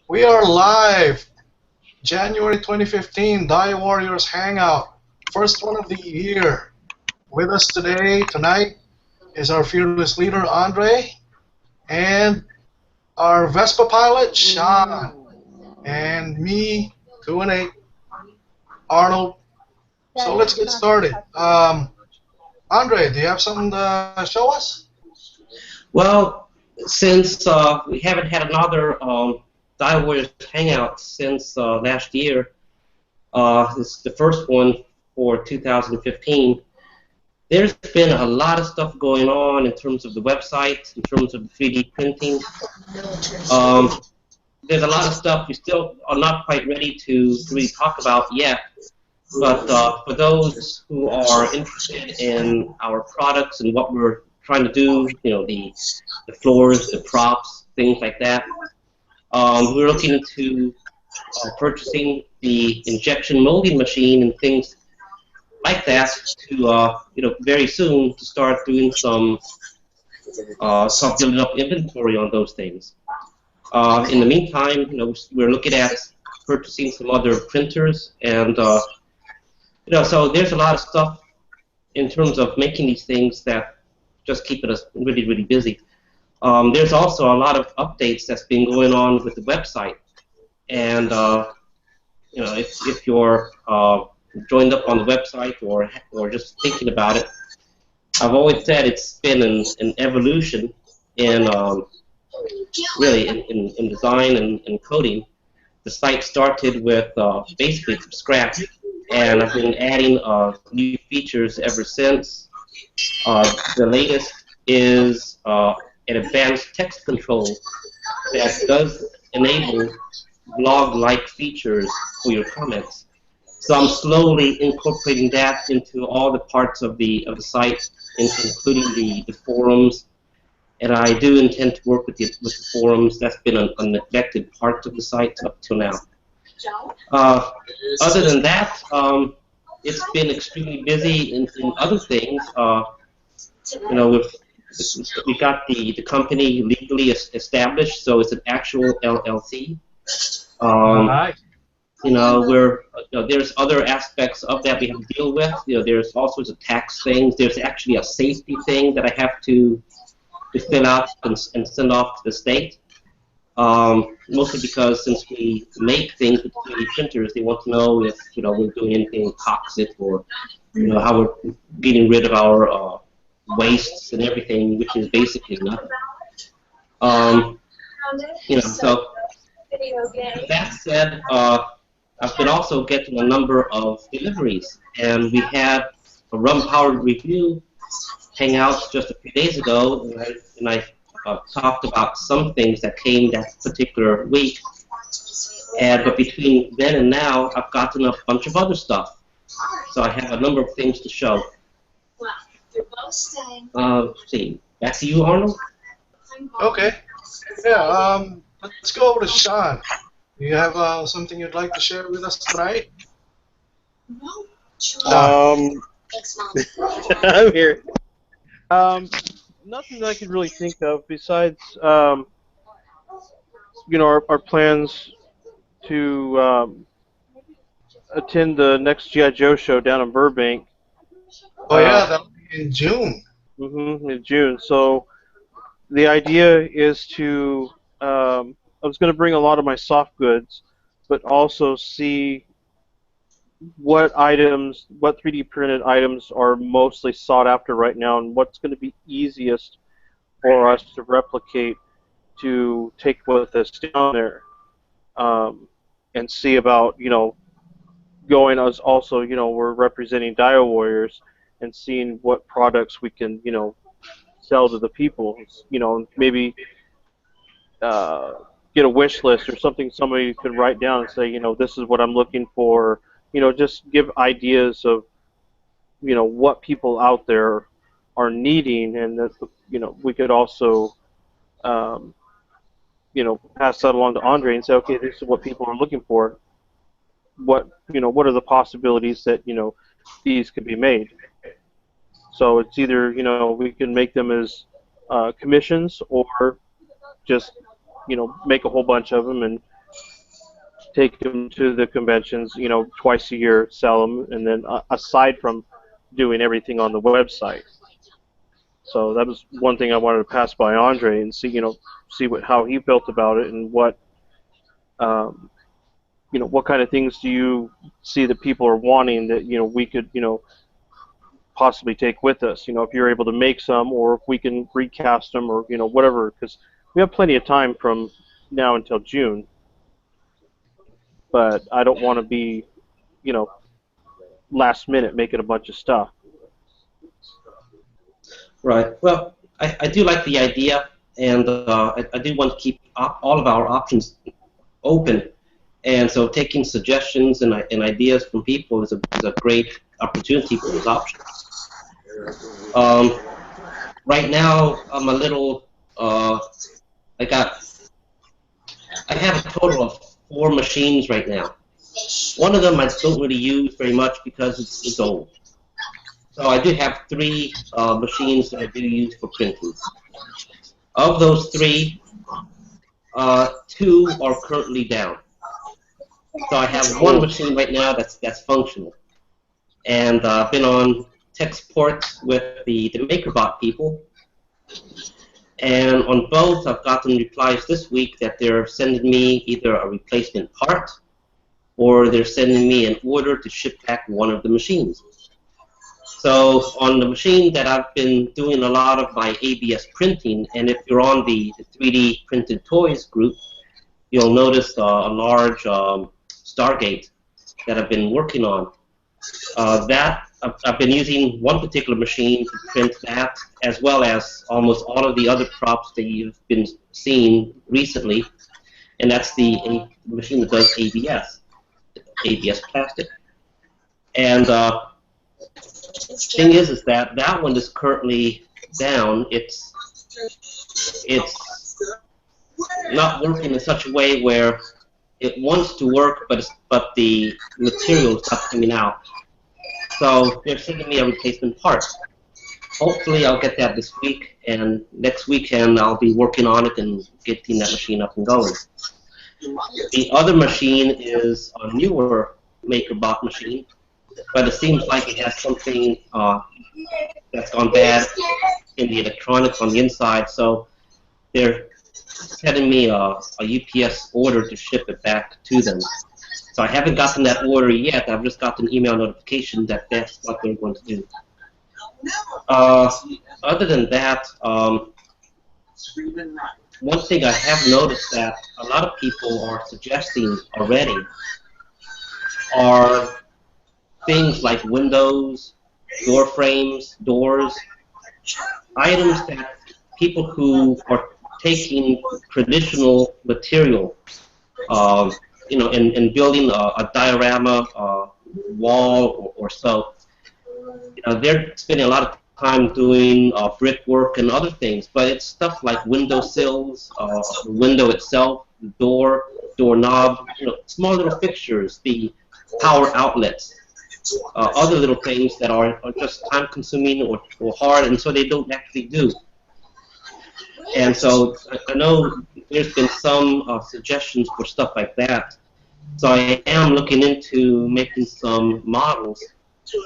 We are live, January 2015, DioWarriors Hangout, first one of the year. With us tonight, is our fearless leader, Andre, and our Vespa pilot, Sean, and me, 2 and 8, Arnold. So let's get started. Andre, do you have something to show us? Well, since we haven't had another DioWarriors Hangout since last year, this is the first one for 2015. There's been a lot of stuff going on in terms of the website, in terms of the 3D printing. Um, there's a lot of stuff we still are not quite ready to really talk about yet. But for those who are interested in our products and what we're trying to do, the floors, the props, things like that, we're looking into purchasing the injection molding machine and things like that to, very soon to start doing some building up inventory on those things. In the meantime, we're looking at purchasing some other printers and so there's a lot of stuff in terms of making these things that just keeping us really, really busy. There's also a lot of updates that's been going on with the website, and if you're joined up on the website or just thinking about it, I've always said it's been an evolution in really in design and coding. The site started with basically from scratch, and I've been adding new features ever since. The latest is an advanced text control that does enable blog-like features for your comments. So I'm slowly incorporating that into all the parts of the site, including the forums. And I do intend to work with the forums. That's been a neglected part of the site up till now. Other than that, it's been extremely busy in other things. We got the company legally established, so it's an actual LLC. Nice. There's other aspects of that we have to deal with. There's all sorts of tax things. There's actually a safety thing that I have to fill out and send off to the state. Mostly because since we make things with 3D printers, they want to know if we're doing anything toxic or how we're getting rid of our wastes and everything, which is basically nothing. So that said, I've been also getting a number of deliveries, and we had a rum-powered review hangouts just a few days ago, and I talked about some things that came that particular week. But between then and now, I've gotten a bunch of other stuff. So I have a number of things to show. Let's see. Back to you, Arnold. Okay. Yeah. Let's go over to Sean. Do you have something you'd like to share with us tonight? I'm here. Nothing that I could really think of besides, our plans to attend the next G.I. Joe show down in Burbank. Oh yeah, that'll be in June. In June. So the idea is to, I was going to bring a lot of my soft goods, but also see what 3D printed items are mostly sought after right now, and what's going to be easiest for us to replicate to take with us down there, and see about going as also we're representing DioWarriors and seeing what products we can sell to the people, maybe get a wish list or something somebody could write down and say this is what I'm looking for. Just give ideas of, what people out there are needing, and that, we could also, pass that along to Andre and say, okay, this is what people are looking for. What are the possibilities that, these could be made? So it's either, we can make them as commissions or just make a whole bunch of them and take them to the conventions, twice a year, sell them, and then aside from doing everything on the website. So that was one thing I wanted to pass by Andre and see, how he felt about it and um, what kind of things do you see that people are wanting that, we could, possibly take with us, if you're able to make some or if we can recast them or, whatever, because we have plenty of time from now until June, but I don't want to be, you know, last minute making a bunch of stuff. Right. Well, I do like the idea, and I do want to keep all of our options open. And so taking suggestions and ideas from people is a great opportunity for those options. Um, right now, I'm a little, I got, I have a total of 4 machines right now. One of them I don't really use very much because it's old. So I do have 3 machines that I do use for printing. Of those 3, 2 are currently down. So I have 1 machine right now that's functional. And I've been on tech support with the MakerBot people. And on both, I've gotten replies this week that they're sending me either a replacement part or they're sending me an order to ship back one of the machines. So on the machine that I've been doing a lot of my ABS printing, and if you're on the 3D Printed Toys group, you'll notice a large Stargate that I've been working on. I've been using one particular machine to print that, as well as almost all of the other props that you've been seeing recently, and that's the machine that does ABS plastic. And thing is that one is currently down. It's not working in such a way where it wants to work, but the material is not coming out. So they're sending me a replacement part. Hopefully I'll get that this week, and next weekend I'll be working on it and getting that machine up and going. The other machine is a newer MakerBot machine, but it seems like it has something that's gone bad in the electronics on the inside, so they're sending me a UPS order to ship it back to them. So I haven't gotten that order yet. I've just gotten an email notification that that's what they're going to do. Other than that, one thing I have noticed that a lot of people are suggesting already are things like windows, door frames, doors, items that people who are taking traditional material, and building a diorama wall or so. They're spending a lot of time doing brickwork and other things, but it's stuff like window sills, the window itself, the doorknob, small little fixtures, the power outlets, other little things that are just time-consuming or hard, and so they don't actually do. And so I know there's been some suggestions for stuff like that. So I am looking into making some models.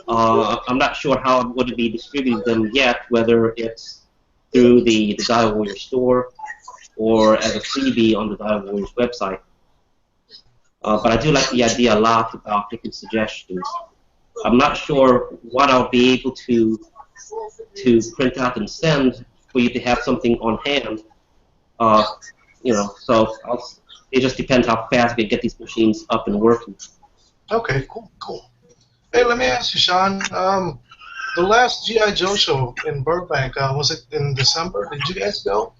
I'm not sure how I'm going to be distributing them yet, whether it's through the DioWarriors store or as a freebie on the DioWarriors website. But I do like the idea a lot about taking suggestions. I'm not sure what I'll be able to print out and send for you to have something on hand. So it just depends how fast we get these machines up and working. Okay, cool. Hey, let me ask you, Sean. The last G.I. Joe show in Burbank, was it in December? Did you guys go?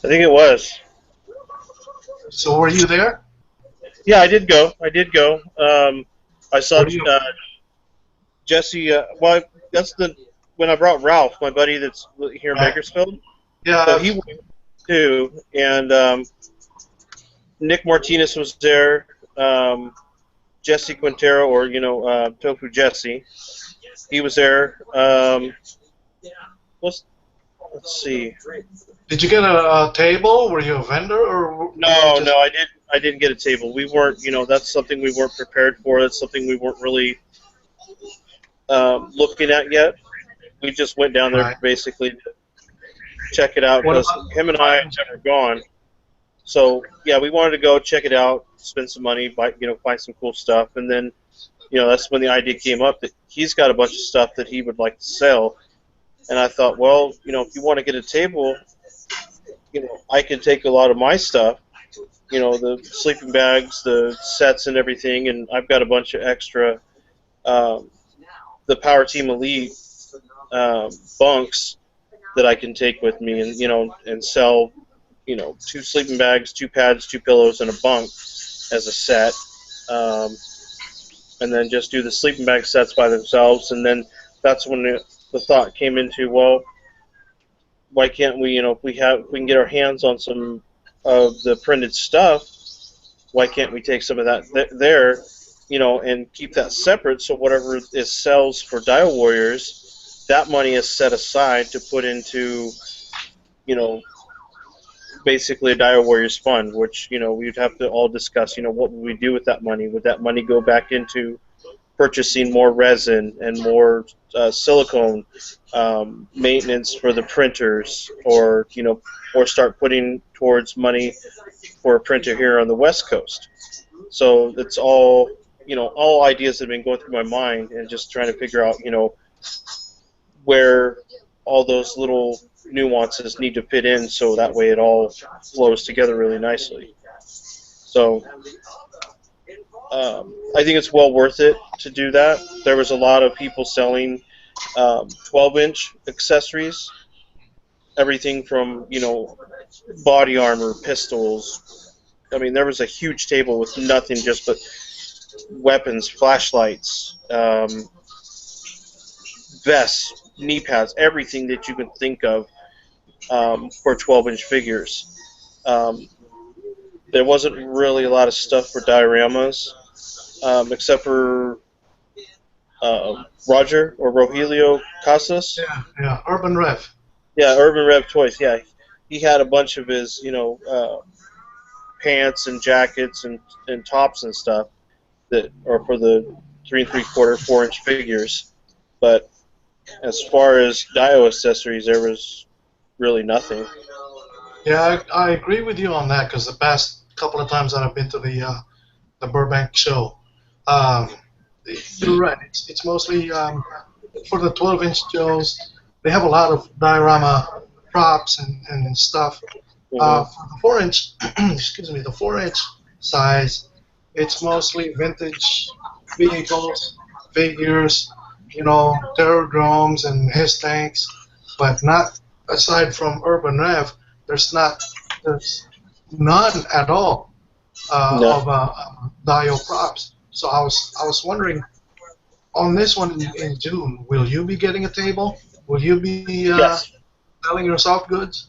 I think it was. So were you there? Yeah, I did go. I saw Jesse. Well, that's when I brought Ralph, my buddy that's here in Bakersfield. Yeah. So he went too, and Nick Martinez was there. Jesse Quintero, or Tofu Jesse, he was there. let's see. Did you get a table? Were you a vendor, or were you No, just no, I didn't get a table. We weren't, that's something we weren't prepared for. That's something we weren't really looking at yet. We just went down there right? basically to check it out What because about him and I had never gone. So yeah, we wanted to go check it out, spend some money, buy, find some cool stuff, and then that's when the idea came up that he's got a bunch of stuff that he would like to sell. And I thought, well, if you want to get a table, I can take a lot of my stuff, the sleeping bags, the sets, and everything, and I've got a bunch of extra, um, the Power Team Elite bunks that I can take with me, and and sell, two sleeping bags, two pads, two pillows, and a bunk as a set, and then just do the sleeping bag sets by themselves, and then that's when the thought came into, well, why can't we, if we can get our hands on some of the printed stuff, why can't we take some of that there, and keep that separate, so whatever is sells for DioWarriors, that money is set aside to put into, you know, basically a DioWarriors fund, which, we'd have to all discuss, what would we do with that money? Would that money go back into purchasing more resin and more silicone, maintenance for the printers, or or start putting towards money for a printer here on the West Coast. So it's all all ideas that have been going through my mind, and just trying to figure out where all those little nuances need to fit in, so that way it all flows together really nicely. So I think it's well worth it to do that. There was a lot of people selling 12-inch accessories, everything from body armor, pistols. I mean, there was a huge table with nothing just but weapons, flashlights, vests, knee pads, everything that you can think of for 12-inch figures. Um, there wasn't really a lot of stuff for dioramas, except for Roger or Rogelio Casas. yeah, yeah, Urban Rev. Yeah, Urban Rev Toys. Yeah, he had a bunch of his, pants and jackets and tops and stuff that are for the 3 3/4, 4-inch figures. But as far as Dio accessories, there was really nothing. Yeah, I agree with you on that because the past couple of times that I've been to the Burbank show, um, you're right. It's mostly for the 12-inch shows. They have a lot of diorama props and stuff. Hmm. For the 4-inch, excuse me, the 4-inch size, it's mostly vintage vehicles, figures, terror drones and his tanks, but not aside from Urban Rev. There's none at all No. of Dio props. So I was wondering on this one in June, will you be getting a table? Will you be Yes. selling your soft goods?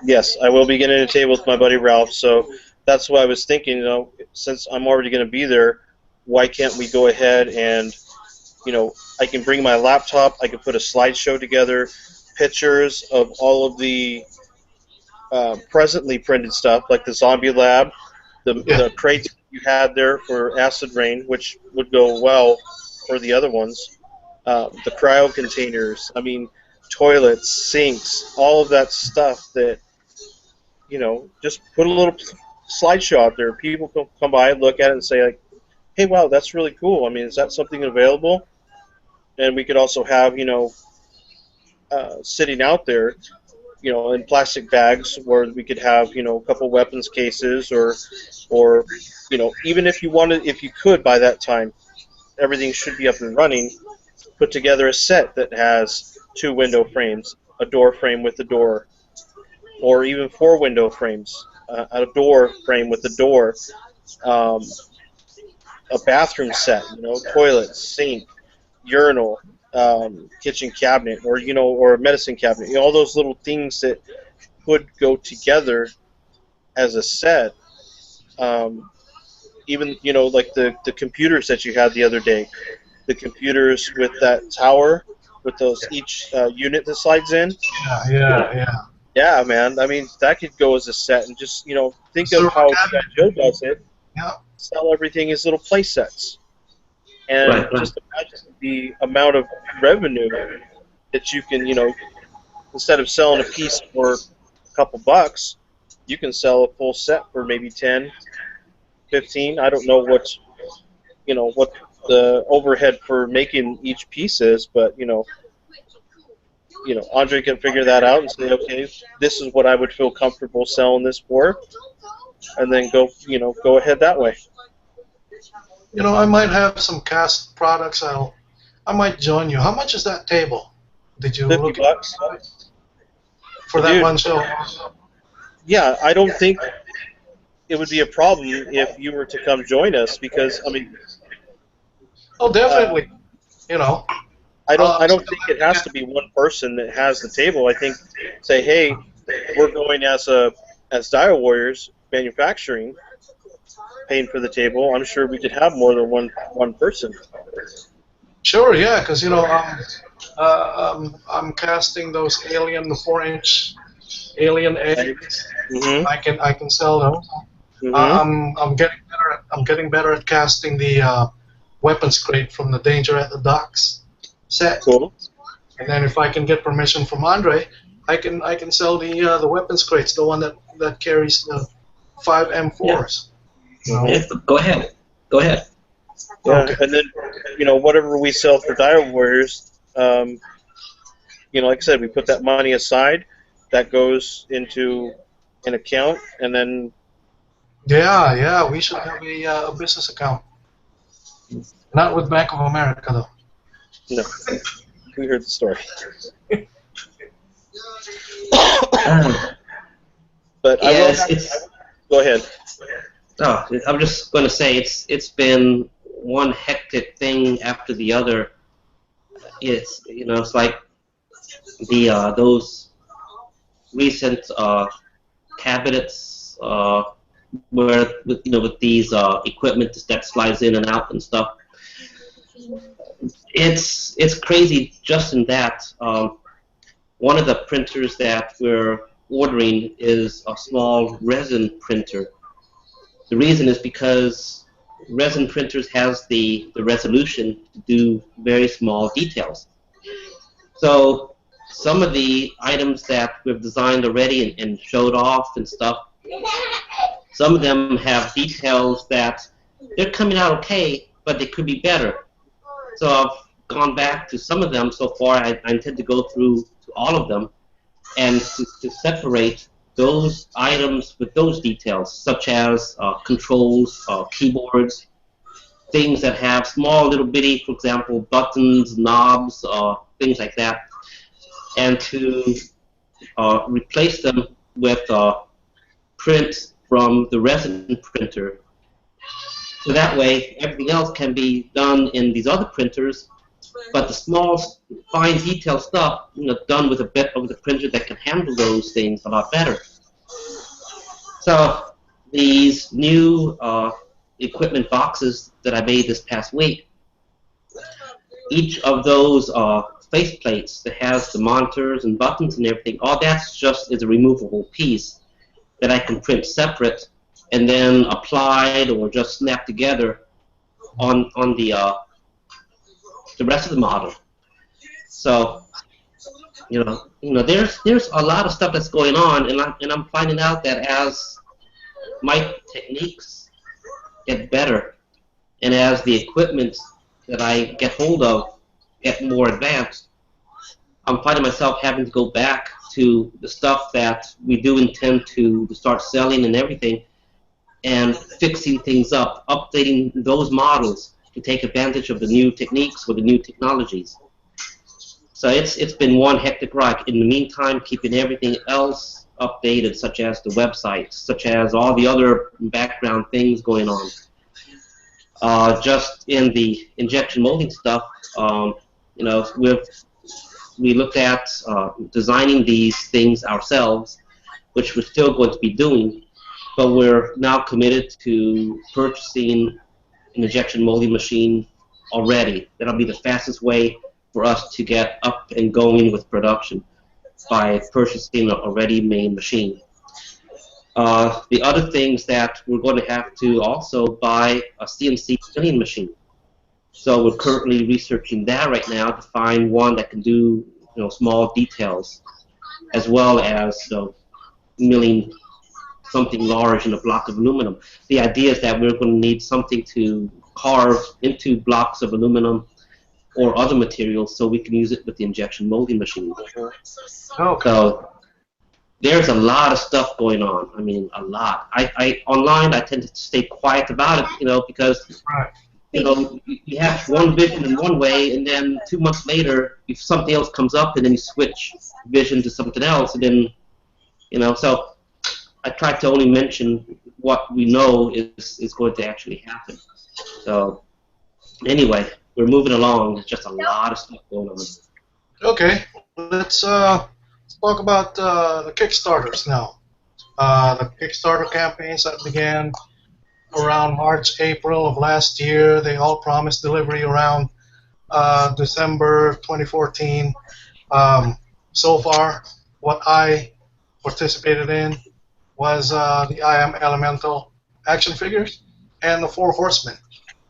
Yes, I will be getting a table with my buddy Ralph. So that's why I was thinking, since I'm already going to be there, why can't we go ahead and, I can bring my laptop, I can put a slideshow together, pictures of all of the presently printed stuff, like the Zombie Lab, Yeah, the crates you had there for Acid Rain, which would go well for the other ones, the cryo containers, I mean, toilets, sinks, all of that stuff that, just put a little slideshow out there. People can come by and look at it and say, like, hey, wow, that's really cool. I mean, is that something available? And we could also have, sitting out there, in plastic bags, where we could have, a couple weapons cases, or, even if you wanted, if you could by that time, everything should be up and running. Put together a set that has 2 window frames, a door frame with a door, or even 4 window frames, a door frame with a door, um, a bathroom set, toilet, sink, urinal, kitchen cabinet, or or a medicine cabinet, all those little things that could go together as a set. Um, Even like the computers that you had the other day, the computers with that tower with those each unit that slides in. Yeah, yeah, yeah. Yeah, man. I mean, that could go as a set, and just think of Server how G.I. Joe cabinet. does it. Yeah. Sell everything as little play sets, and Right, right. just imagine the amount of revenue that you can, instead of selling a piece for a couple bucks, you can sell a full set for maybe 10, 15. I don't know what the overhead for making each piece is, but Andre can figure that out and say, okay, this is what I would feel comfortable selling this for, and then go ahead that way. I might have some cast products. I might join you. How much is that table? Did you 50 look at bucks, the price for that dude. one show? Yeah, I don't think it would be a problem if you were to come join us, because I mean, Oh, definitely. You know. I don't Still think it has to be one person that has the table. I think say, hey, we're going as DioWarriors manufacturing, paying for the table. I'm sure we could have more than one person. Sure, yeah, because I'm casting those alien, the 4-inch alien Right? eggs. Mhm. I can sell those. Mhm. I'm getting better at casting the weapons crate from the Danger at the Docks set. Cool. And then if I can get permission from Andre, I can sell the weapons crates, the one that carries the 5 Yeah. M4s. Mhm. Yeah, go ahead. Go ahead. Yeah, Okay. and then whatever we sell for DioWarriors, like I said, we put that money aside. That goes into an account, and then Yeah, yeah, we should have a business account. Not with Bank of America though. no, we heard the story. Uh, But I yeah, will. it's Go ahead. oh, I'm just going to say it's been one hectic thing after the other. It's like the those recent cabinets where with these equipment that slides in and out and stuff. It's crazy just in that. One of the printers that we're ordering is a small resin printer. The reason is because resin printers has the resolution to do very small details. So some of the items that we've designed already and showed off and stuff, some of them have details that they're coming out okay, but they could be better. So I've gone back to some of them so far. I intend to go through to all of them and to separate those items with those details, such as controls, keyboards, things that have small little bitty, for example, buttons, knobs, things like that, and to replace them with print from the resin printer. So that way, everything else can be done in these other printers, but the small, fine detail stuff, done with a bit of the printer that can handle those things a lot better. So these new equipment boxes that I made this past week, each of those face plates that has the monitors and buttons and everything, all that's just is a removable piece that I can print separate and then applied or just snap together on the rest of the model. So there's a lot of stuff that's going on, and I'm finding out that as my techniques get better, and as the equipment that I get hold of get more advanced, I'm finding myself having to go back to the stuff that we do intend to start selling and everything, and fixing things up, updating those models to take advantage of the new techniques or the new technologies. So it's been one hectic ride. In the meantime, keeping everything else updated, such as the website, such as all the other background things going on. Just in the injection molding stuff, we looked at designing these things ourselves, which we're still going to be doing, but we're now committed to purchasing an injection molding machine already. That'll be the fastest way for us to get up and going with production by purchasing a ready-made machine. The other things that we're going to have to also buy a CNC milling machine. So we're currently researching that right now to find one that can do small details, as well as milling something large in a block of aluminum. The idea is that we're going to need something to carve into blocks of aluminum or other materials so we can use it with the injection molding machine. Okay. So there's a lot of stuff going on. I mean, a lot. Online I tend to stay quiet about it, because Right. you have one vision in one way, and then 2 months later, if something else comes up, and then you switch vision to something else, and then, so I try to only mention what we know is going to actually happen. So anyway, we're moving along. There's just a lot of stuff going on. Okay. Let's talk about the Kickstarters now. The Kickstarter campaigns that began around March, April of last year. They all promised delivery around December 2014. So far, what I participated in was the I Am Elemental action figures and the Four Horsemen.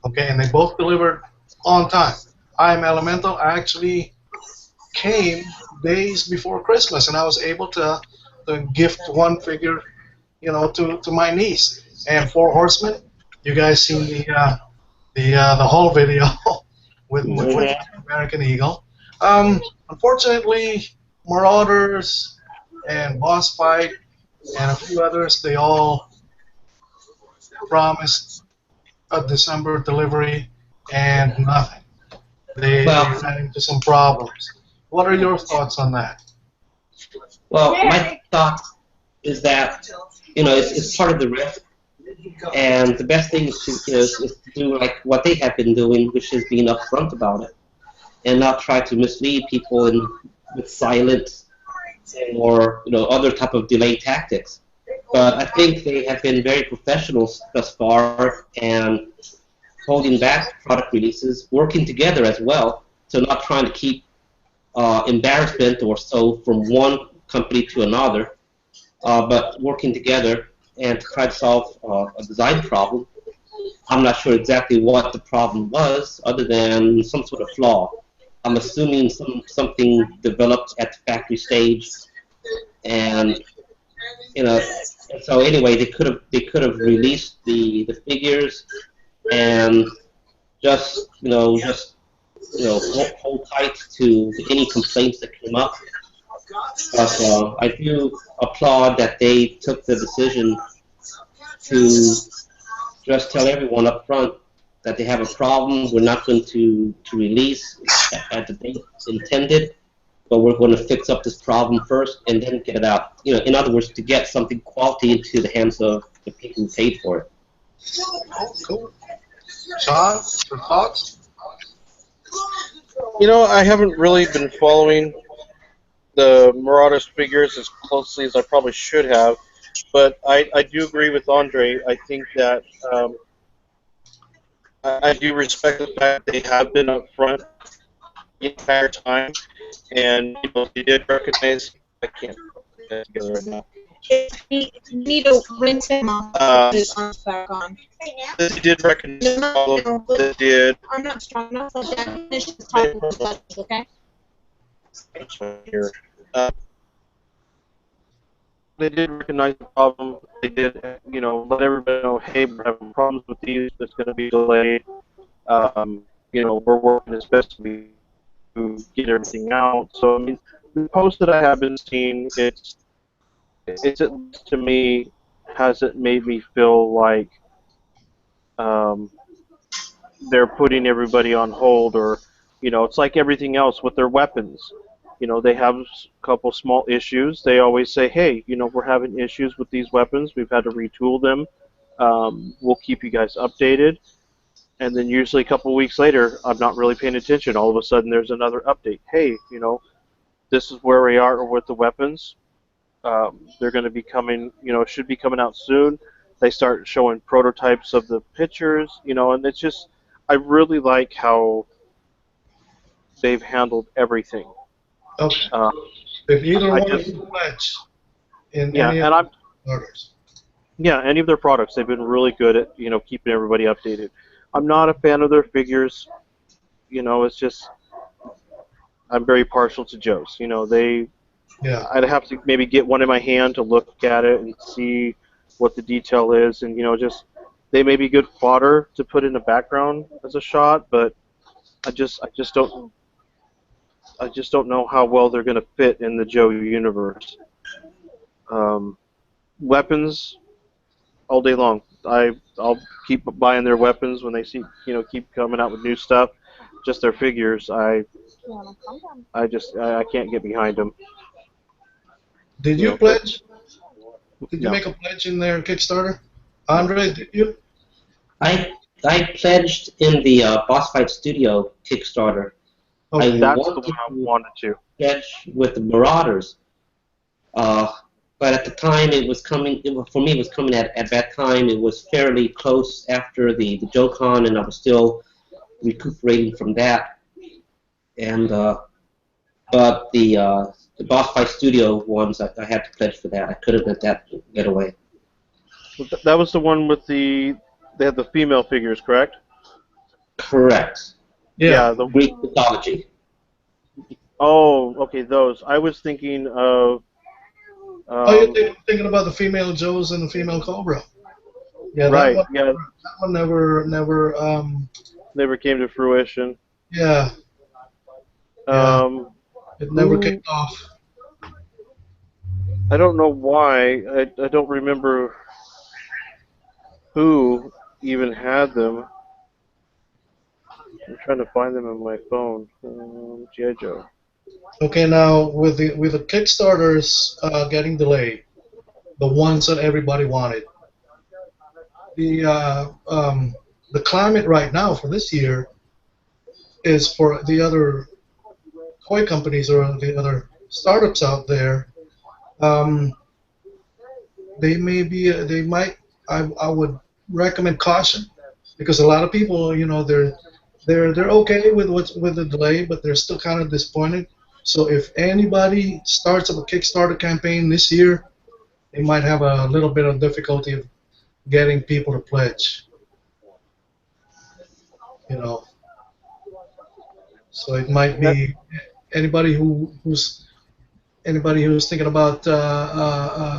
Okay, and they both delivered on time. I Am Elemental actually came days before Christmas, and I was able to gift one figure, to my niece. And Four Horsemen, you guys seen the whole video with American Eagle. Unfortunately, Marauders and Boss Fight and a few others, they all promised a December delivery and nothing. They ran into some problems. What are your thoughts on that? Well, my thought is that it's part of the risk, and the best thing is to do like what they have been doing, which is being upfront about it, and not try to mislead people with silence or other type of delay tactics. But I think they have been very professional thus far and holding back product releases, working together as well, so not trying to keep embarrassment or so from one company to another, but working together and to try to solve a design problem. I'm not sure exactly what the problem was, other than some sort of flaw. I'm assuming something developed at the factory stage, and so anyway, they could have released the figures and just hold tight to any complaints that came up. But I do applaud that they took the decision to just tell everyone up front that they have a problem. We're not going to release at the date intended, but we're going to fix up this problem first and then get it out. In other words, to get something quality into the hands of the people who paid for it. Oh, cool. Sean, your thoughts? I haven't really been following the Marauders figures as closely as I probably should have, but I do agree with Andre. I think that I do respect the fact they have been up front the entire time, and they did recognize. I can't put that together right now. You need to rinse him off and put his arms back on. They did recognize all of them. They did. I'm not strong enough like that. Finish this talking with us, okay? Here. They did recognize the problem. They did, let everybody know, hey, we're having problems with these. It's going to be delayed. We're working as best we to get everything out. So, I mean, the post that I have been seeing, it's at least to me, hasn't made me feel like they're putting everybody on hold, or it's like everything else with their weapons. They have a couple small issues. They always say, hey, we're having issues with these weapons. We've had to retool them. We'll keep you guys updated. And then usually a couple weeks later, I'm not really paying attention. All of a sudden, there's another update. Hey, this is where we are with the weapons. They're going to be coming, should be coming out soon. They start showing prototypes of the pictures, and it's just, I really like how they've handled everything. Okay. Uh, If either I one of just you pledge in yeah, any of and I'm the orders. yeah, any of their products, they've been really good at keeping everybody updated. I'm not a fan of their figures. It's just I'm very partial to Joe's. Yeah. I'd have to maybe get one in my hand to look at it and see what the detail is, and just they may be good fodder to put in the background as a shot, but I just don't know how well they're going to fit in the Joe universe. Um, Weapons all day long. I'll keep buying their weapons when they keep coming out with new stuff. Just their figures, I can't get behind them. Did You you know, for pledge? Did you no. make a pledge in their Kickstarter? Andre, did you? I pledged in the Boss Fight Studio Kickstarter. I Okay. That's the wanted one I to wanted to. pledge with the Marauders, uh, but at the time it was coming. For me, it was coming at that time. It was fairly close after the JoeCon, and I was still recuperating from that. And but the Boss Fight Studio ones, I had to pledge for that. I couldn't let that get away. That was the one with they had the female figures, correct? Correct. Yeah. Yeah. Greek mythology. Oh, okay, those. I was thinking of. Oh, you're Um, thinking about the female Joes and the female Cobra. Yeah, that right. one. Yeah. That one never. Never came to fruition. Yeah. Yeah. Um, It never who? kicked off. I don't know why. I don't remember who even had them. I'm trying to find them on my phone. G.I. Joe. Okay, now with the Kickstarters getting delayed, the ones that everybody wanted, the uh, um, the climate right now for this year is for the other toy companies or the other startups out there. Um, they might. I would recommend caution because a lot of people, they're okay with with the delay, but they're still kind of disappointed. So if anybody starts up a Kickstarter campaign this year, they might have a little bit of difficulty of getting people to pledge. You know, so it might That, be anybody who's thinking about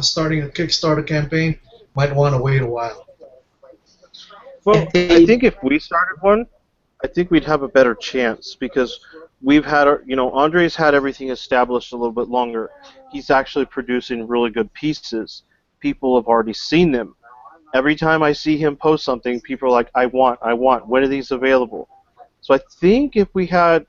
starting a Kickstarter campaign might want to wait a while. well, If I they think if we started one, I think we'd have a better chance because we've had, Andre's had everything established a little bit longer. He's actually producing really good pieces. People have already seen them. Every time I see him post something, people are like, I want. When are these available? So I think if we had,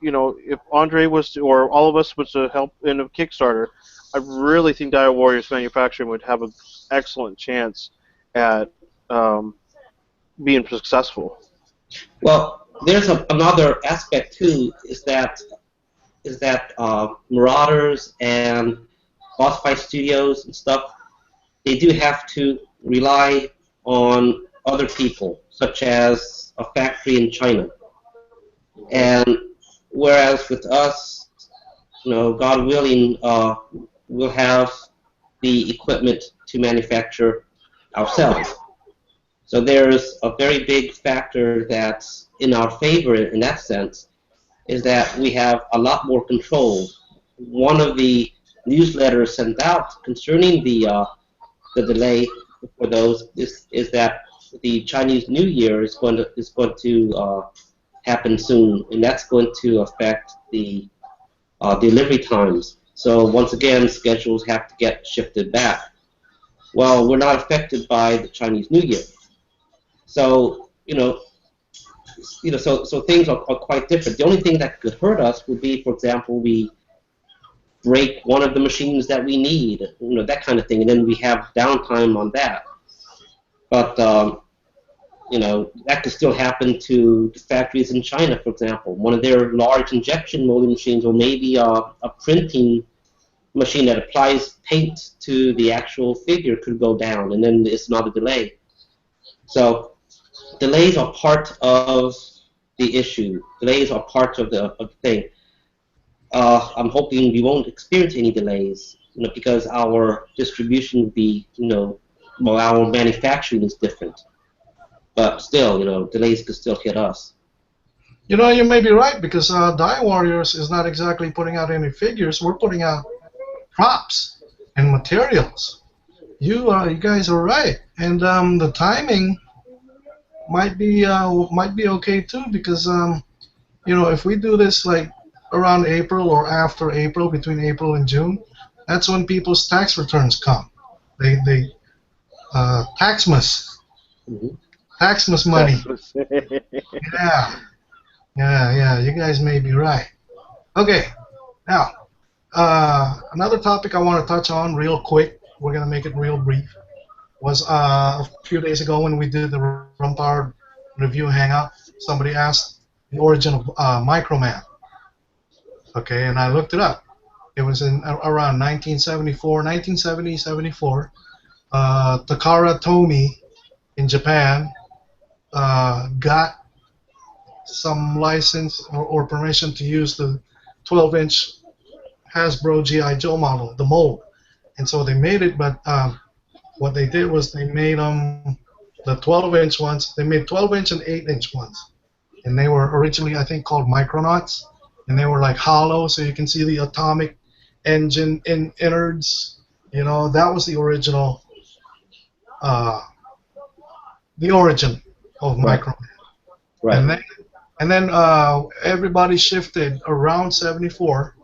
if Andre was to, or all of us was to help in a Kickstarter, I really think DioWarriors Manufacturing would have an excellent chance at being successful. Well, there's another aspect too. Is that Marauders and Boss Fight Studios and stuff, they do have to rely on other people, such as a factory in China. And whereas with us, God willing, we'll have the equipment to manufacture ourselves. So there's a very big factor that's in our favor in that sense, is that we have a lot more control. One of the newsletters sent out concerning the delay for those is that the Chinese New Year is going to happen soon, and that's going to affect the delivery times. So once again, schedules have to get shifted back. Well, we're not affected by the Chinese New Year, so so things are quite different. The only thing that could hurt us would be, for example, we break one of the machines that we need, that kind of thing, and then we have downtime on that. But that could still happen to the factories in China, for example. One of their large injection molding machines, or maybe a printing machine that applies paint to the actual figure could go down, and then it's another delay. So delays are part of the issue. Delays are part of the thing. I'm hoping we won't experience any delays, because our distribution would be, well, our manufacturing is different. But still, delays could still hit us. You may be right because DioWarriors is not exactly putting out any figures. We're putting out props and materials. You guys are right, and the timing might be okay too because if we do this like around April or after April, between April and June, that's when people's tax returns come. They Taxmas, Mm-hmm. Taxmas money. Yeah, yeah. You guys may be right. Okay, now another topic I want to touch on real quick. We're gonna make it real brief. Was a few days ago when we did the Rumpowered review hangout. Somebody asked the origin of Microman. Okay, and I looked it up. It was in around 1974, 1970, 74. Takara Tomy in Japan got some license or permission to use the 12-inch Hasbro G.I. Joe model, the mold. And so they made it, but what they did was they made the 12-inch ones. They made 12-inch and 8-inch ones. And they were originally, I think, called Micronauts. And they were like hollow, so you can see the atomic engine innards. That was the original, the origin of Microman. Right. And then everybody shifted around 74.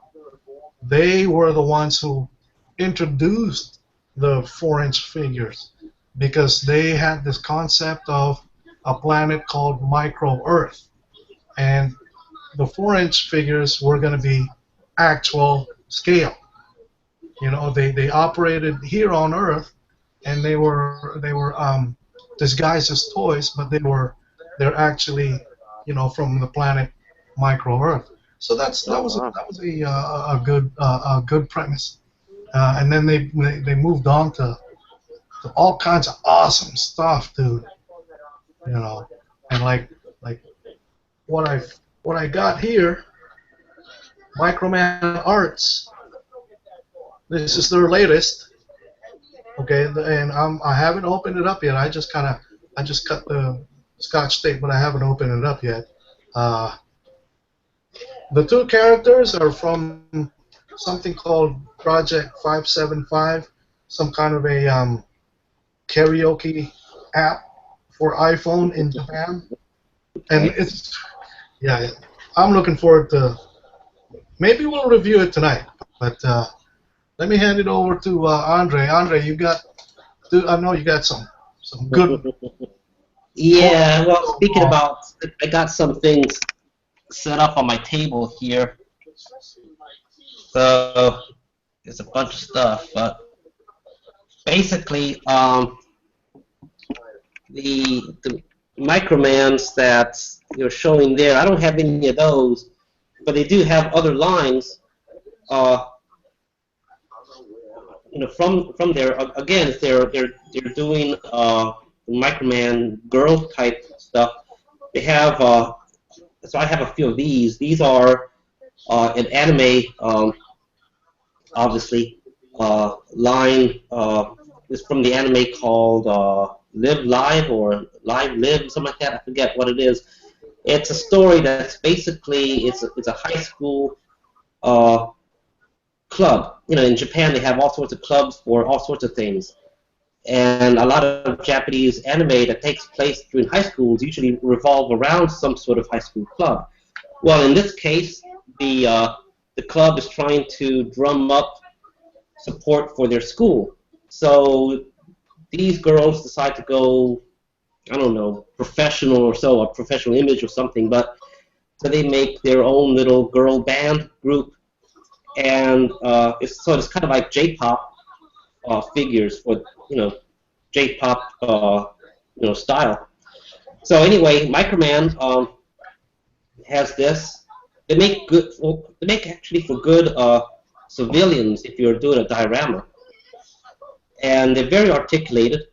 They were the ones who introduced the 4-inch figures because they had this concept of a planet called Micro-Earth. And the 4-inch figures were going to be actual scale. They operated here on Earth, and they were disguised as toys, but they're actually from the planet Micro-Earth. So that was a good premise. And then they moved on to all kinds of awesome stuff, dude. And like what I got here, Microman Arts. This is their latest. Okay, and I haven't opened it up yet. I just cut the Scotch tape, but I haven't opened it up yet. The two characters are from something called Project 575, some kind of a karaoke app for iPhone in Japan. And I'm looking forward to. Maybe we'll review it tonight, but let me hand it over to Andre. Andre, I know you got some good. Yeah, well, speaking about, I got some things set up on my table here. So there's a bunch of stuff, but basically, the Micromans that you're showing there, I don't have any of those, but they do have other lines. From there, again, they're doing Microman girl type stuff. They have so I have a few of these. These are an anime, obviously, line. Is from the anime called Live Live or Live Live, something like that. I forget what it is. It's a story that's basically it's a high school club. In Japan they have all sorts of clubs for all sorts of things, and a lot of Japanese anime that takes place during high schools usually revolve around some sort of high school club. Well, in this case, the club is trying to drum up support for their school. So these girls decide to go, I don't know, professional or so, a professional image or something, but so they make their own little girl band group, and it's kind of like J-pop figures for J-pop style. So anyway, Microman has this. They make actually for good civilians if you're doing a diorama, and they're very articulated.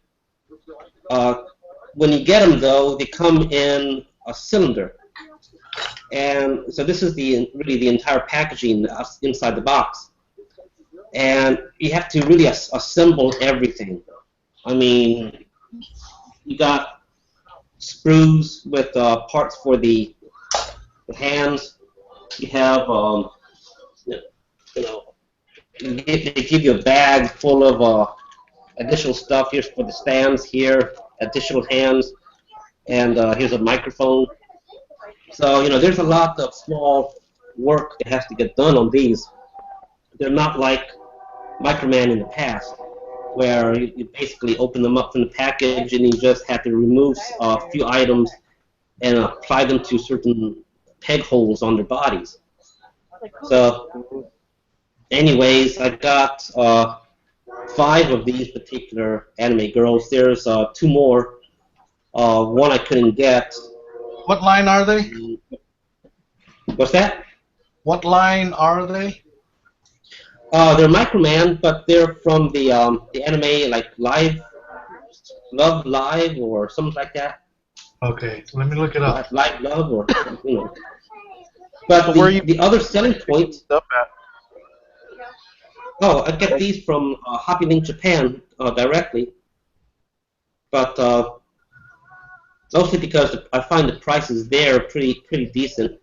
When you get them though, they come in a cylinder. And so this is really the entire packaging inside the box. And you have to really assemble everything. I mean, you got sprues with parts for the hands. You have, they give you a bag full of additional stuff. Here's for the stands here, additional hands, and here's a microphone. So, there's a lot of small work that has to get done on these. They're not like Microman in the past, where you basically open them up from the package and you just have to remove a few items and apply them to certain peg holes on their bodies. So, anyways, I got 5 of these particular anime girls. There's 2 more. One I couldn't get. What line are they? What's that? What line are they? They're Microman, but they're from the anime like Love Live or something like that. Okay, let me look it up. Live Love or But the other selling point. Oh, I get these from Hobby Link Japan directly, but mostly because I find the prices there pretty decent.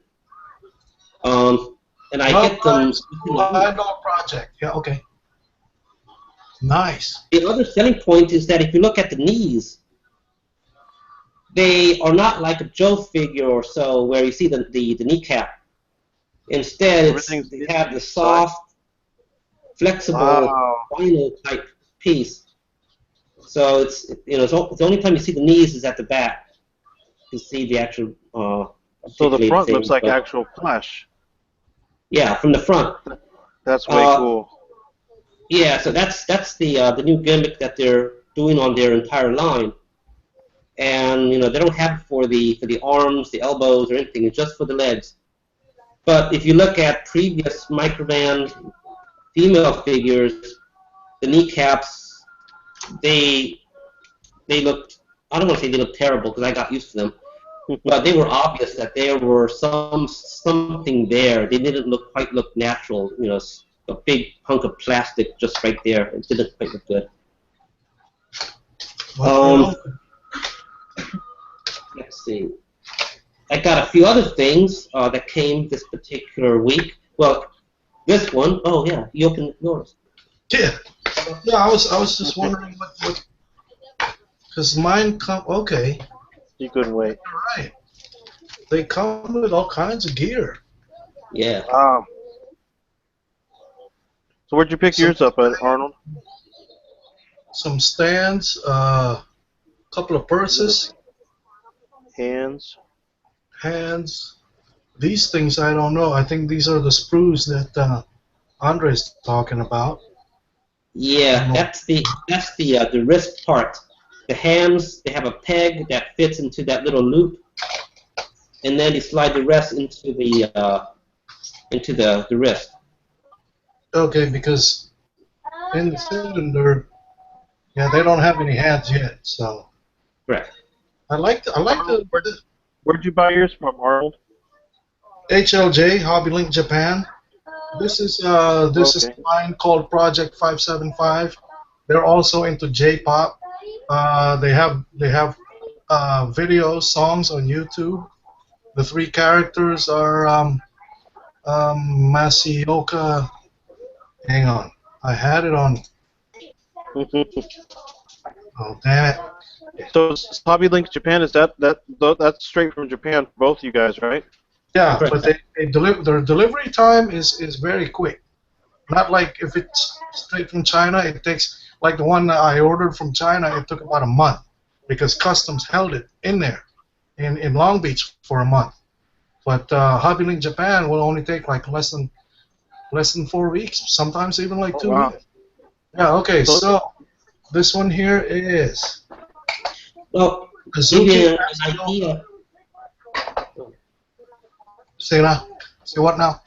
And I get them. $5 project. Yeah, okay. Nice. The other selling point is that if you look at the knees, they are not like a Joe figure or so, where you see the kneecap. Instead, they have the soft, flexible, vinyl type piece. So it's the only time you see the knees is at the back. You see the actual. So the front looks like actual flesh. Yeah, from the front. That's way cool. Yeah, so that's the new gimmick that they're doing on their entire line, and they don't have it for the arms, the elbows, or anything. It's just for the legs. But if you look at previous Microman female figures, the kneecaps, they looked. I don't want to say they looked terrible because I got used to them. But they were obvious that there were something there. They didn't quite look natural. A big hunk of plastic just right there. It didn't quite look good. Let's see. I got a few other things that came this particular week. Well, this one. Oh yeah, you opened yours. Yeah. Yeah, I was just wondering what because mine come okay. You couldn't wait. All right. They come with all kinds of gear. Yeah. So where'd you pick yours up at, Arnold? Some stands, couple of purses. Hands. These things I don't know. I think these are the sprues that Andre's talking about. Yeah, that's the wrist part. The hands, they have a peg that fits into that little loop, and then you slide the rest into the wrist. Okay, because in the cylinder, yeah, they don't have any hands yet. So. Correct. I like the. Where'd you buy yours from, Arnold? HLJ, Hobby Link Japan. This is a line called Project 575. They're also into J-pop. They have videos, songs on YouTube. The 3 characters are Masioka. Hang on, I had it on. Oh damn it! So Hobby Link Japan, is that's straight from Japan for both you guys, right? Yeah, but their delivery time is very quick. Not like if it's straight from China, it takes. Like the one that I ordered from China, it took about a month because customs held it in there in Long Beach for a month. But Hobby Link Japan will only take like less than 4 weeks, sometimes even like 2 weeks. Yeah. Okay. So this one here is. Well, give you an idea. Say now. Say what now?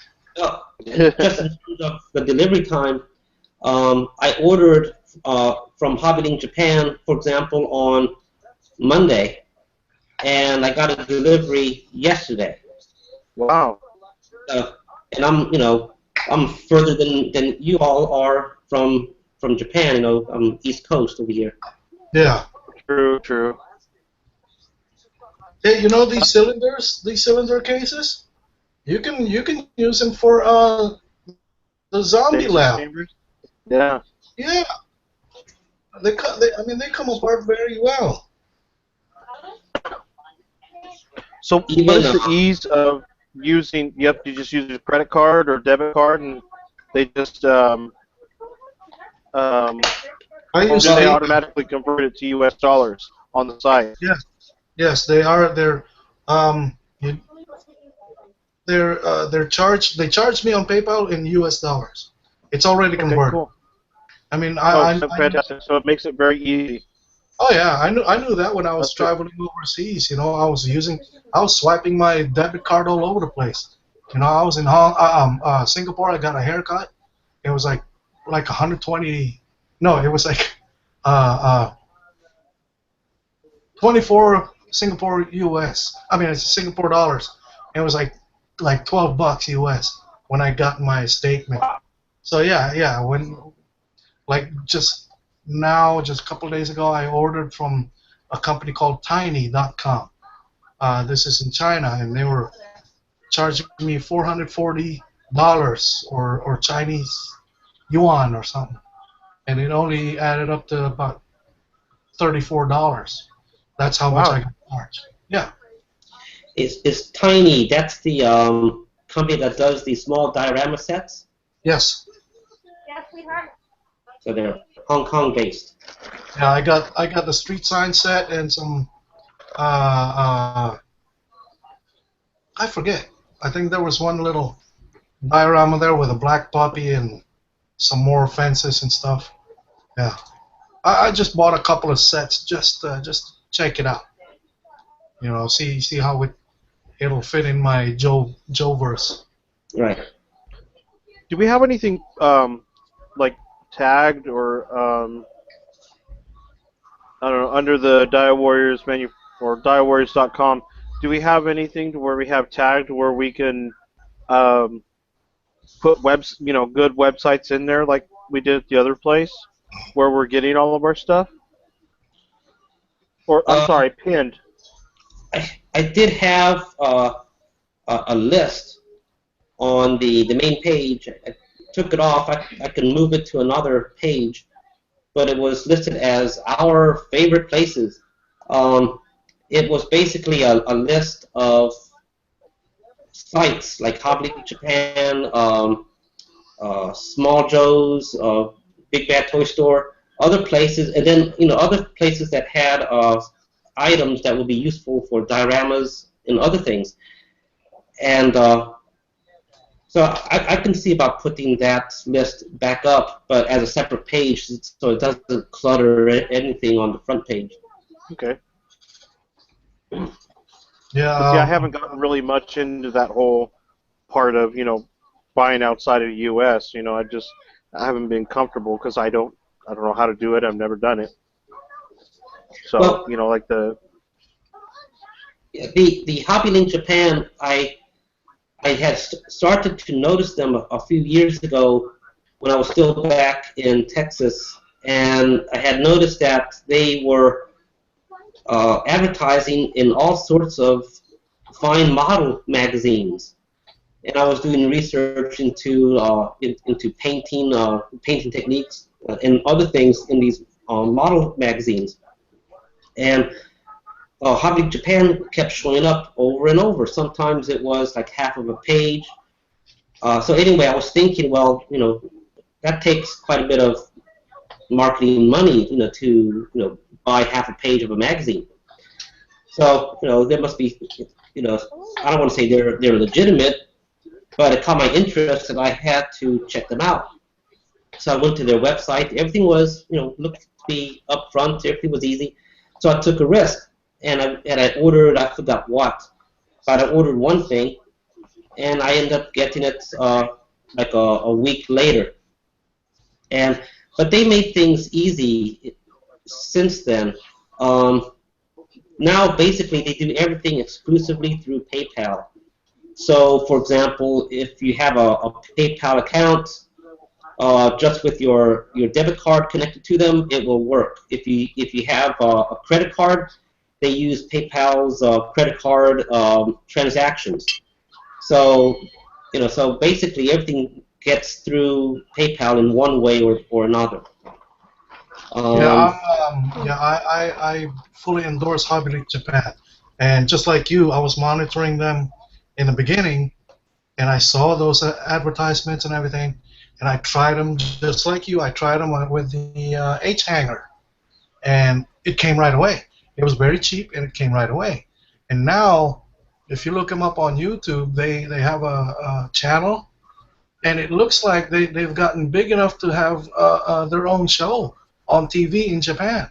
Just in terms of the delivery time, I ordered from Hobby Link Japan, for example, on Monday, and I got a delivery yesterday. Wow. And I'm further than you all are from Japan. I'm East Coast over here. Yeah. True, true. Hey, these cylinder cases, you can use them for the zombie Stasis lab. chambers? Yeah. Yeah, they come apart very well. So what Even is the ease of using, you just use your credit card or debit card and they just, um, I or use do they well, PayPal. automatically convert it to US dollars on the site? Yes, yes, they are. You, they're charged. They charge me on PayPal in U.S. dollars. It's already Okay, converted. cool. I mean, Oh, I so I knew. fantastic. So it makes it very easy. Oh yeah, I knew that when I was That's good. traveling overseas. I was swiping my debit card all over the place. I was in Singapore. I got a haircut. It was like 120. No, it was like uh, uh, 24 Singapore US. I mean, it's Singapore dollars. It was like $12 US when I got my statement. So yeah, when like just a couple of days ago, I ordered from a company called Tiny.com. This is in China, and they were charging me $440 or Chinese yuan or something, and it only added up to about $34. That's how much I Wow. got charged. Yeah. is Tiny. That's the company that does the small diorama sets. Yes. So they're Hong Kong based. Yeah, I got the street sign set and some I forget. I think there was one little diorama there with a black puppy and some more fences and stuff. Yeah. I just bought a couple of sets just check it out. See how it'll fit in my Joe-verse. Right. Do we have anything like tagged or I don't know, under the DioWarriors menu or DioWarriors.com? Do we have anything to where we have tagged where we can um, put good websites in there like we did at the other place where we're getting all of our stuff? Or I'm Uh, sorry, pinned. I did have a list on the main page. I took it off. I can move it to another page, but it was listed as our favorite places. It was basically a list of sites like Hobby Japan, Small Joe's, Big Bad Toy Store, other places, and then other places that had items that would be useful for dioramas and other things. And so I can see about putting that list back up, but as a separate page, so it doesn't clutter anything on the front page. Okay. Yeah. But see, I haven't gotten really much into that whole part of buying outside of the U.S. I haven't been comfortable because I don't know how to do it. I've never done it. So Well, like the Hobby Link Japan, I had started to notice them a few years ago when I was still back in Texas, and I had noticed that they were advertising in all sorts of fine model magazines. And I was doing research into painting techniques, and other things in these model magazines. And Hobby Japan kept showing up over and over. Sometimes it was like half of a page. So anyway, I was thinking, well, that takes quite a bit of marketing money, to buy half a page of a magazine. So there must be, I don't want to say they're legitimate, but it caught my interest, and I had to check them out. So I went to their website. Everything was, looked to be upfront. Everything was easy. So I took a risk, and I ordered, I forgot what, but I ordered one thing, and I ended up getting it like a week later. But they made things easy since then. Now basically they do everything exclusively through PayPal. So, for example, if you have a PayPal account, just with your debit card connected to them, it will work. If you have a credit card, they use PayPal's credit card transactions. So, so basically everything gets through PayPal in one way or another. I fully endorse Hobby League Japan, and just like you, I was monitoring them in the beginning, and I saw those advertisements and everything, and I tried them just like you. I tried them with the H hanger, and it came right away. It was very cheap, and it came right away. And now, if you look them up on YouTube, they have a channel, and it looks like they've gotten big enough to have their own show on TV in Japan.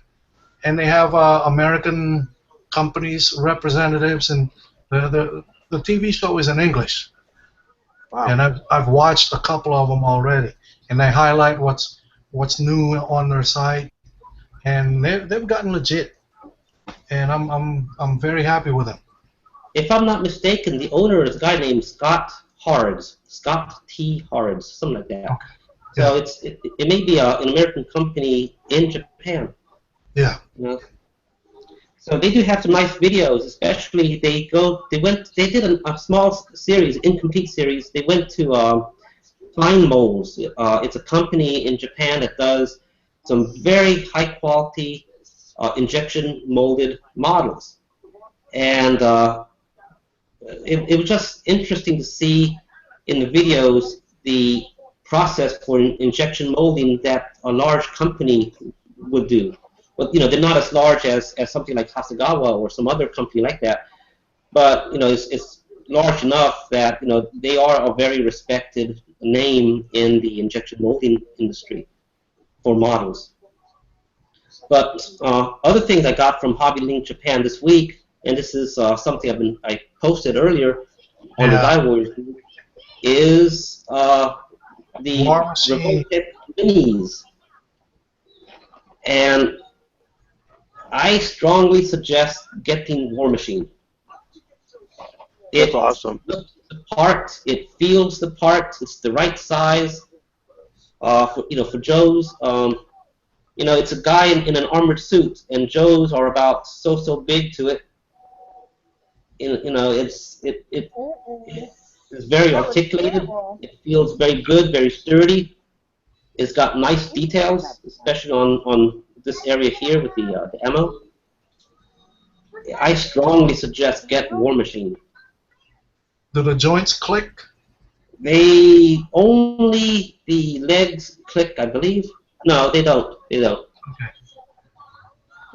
And they have American companies, representatives, and the TV show is in English. Wow. And I've watched a couple of them already, and they highlight what's new on their site, and they've gotten legit, and I'm very happy with them. If I'm not mistaken, the owner is a guy named Scott Hards, Scott T. Hards, something like that. Okay. So it may be an American company in Japan. Yeah. So they do have some nice videos, especially they did a small series, incomplete series. They went to Fine Molds. It's a company in Japan that does some very high quality injection molded models, and it was just interesting to see in the videos the process for injection molding that a large company would do. But they're not as large as something like Hasegawa or some other company like that. But it's large enough that they are a very respected name in the injection molding industry for models. But other things I got from Hobby Link Japan this week, and this is something I posted earlier on the DioWarriors group, is the Revoltech Minis. And I strongly suggest getting War Machine. That's awesome. It looks the part, it feels the part, it's the right size for Joe's. It's a guy in an armored suit, and Joe's are about so big to it. It's very articulated. It feels very good, very sturdy. It's got nice details, especially on this area here with the ammo. I strongly suggest get War Machine. Do the joints click? Only the legs click, I believe. No, they don't. They don't. Okay.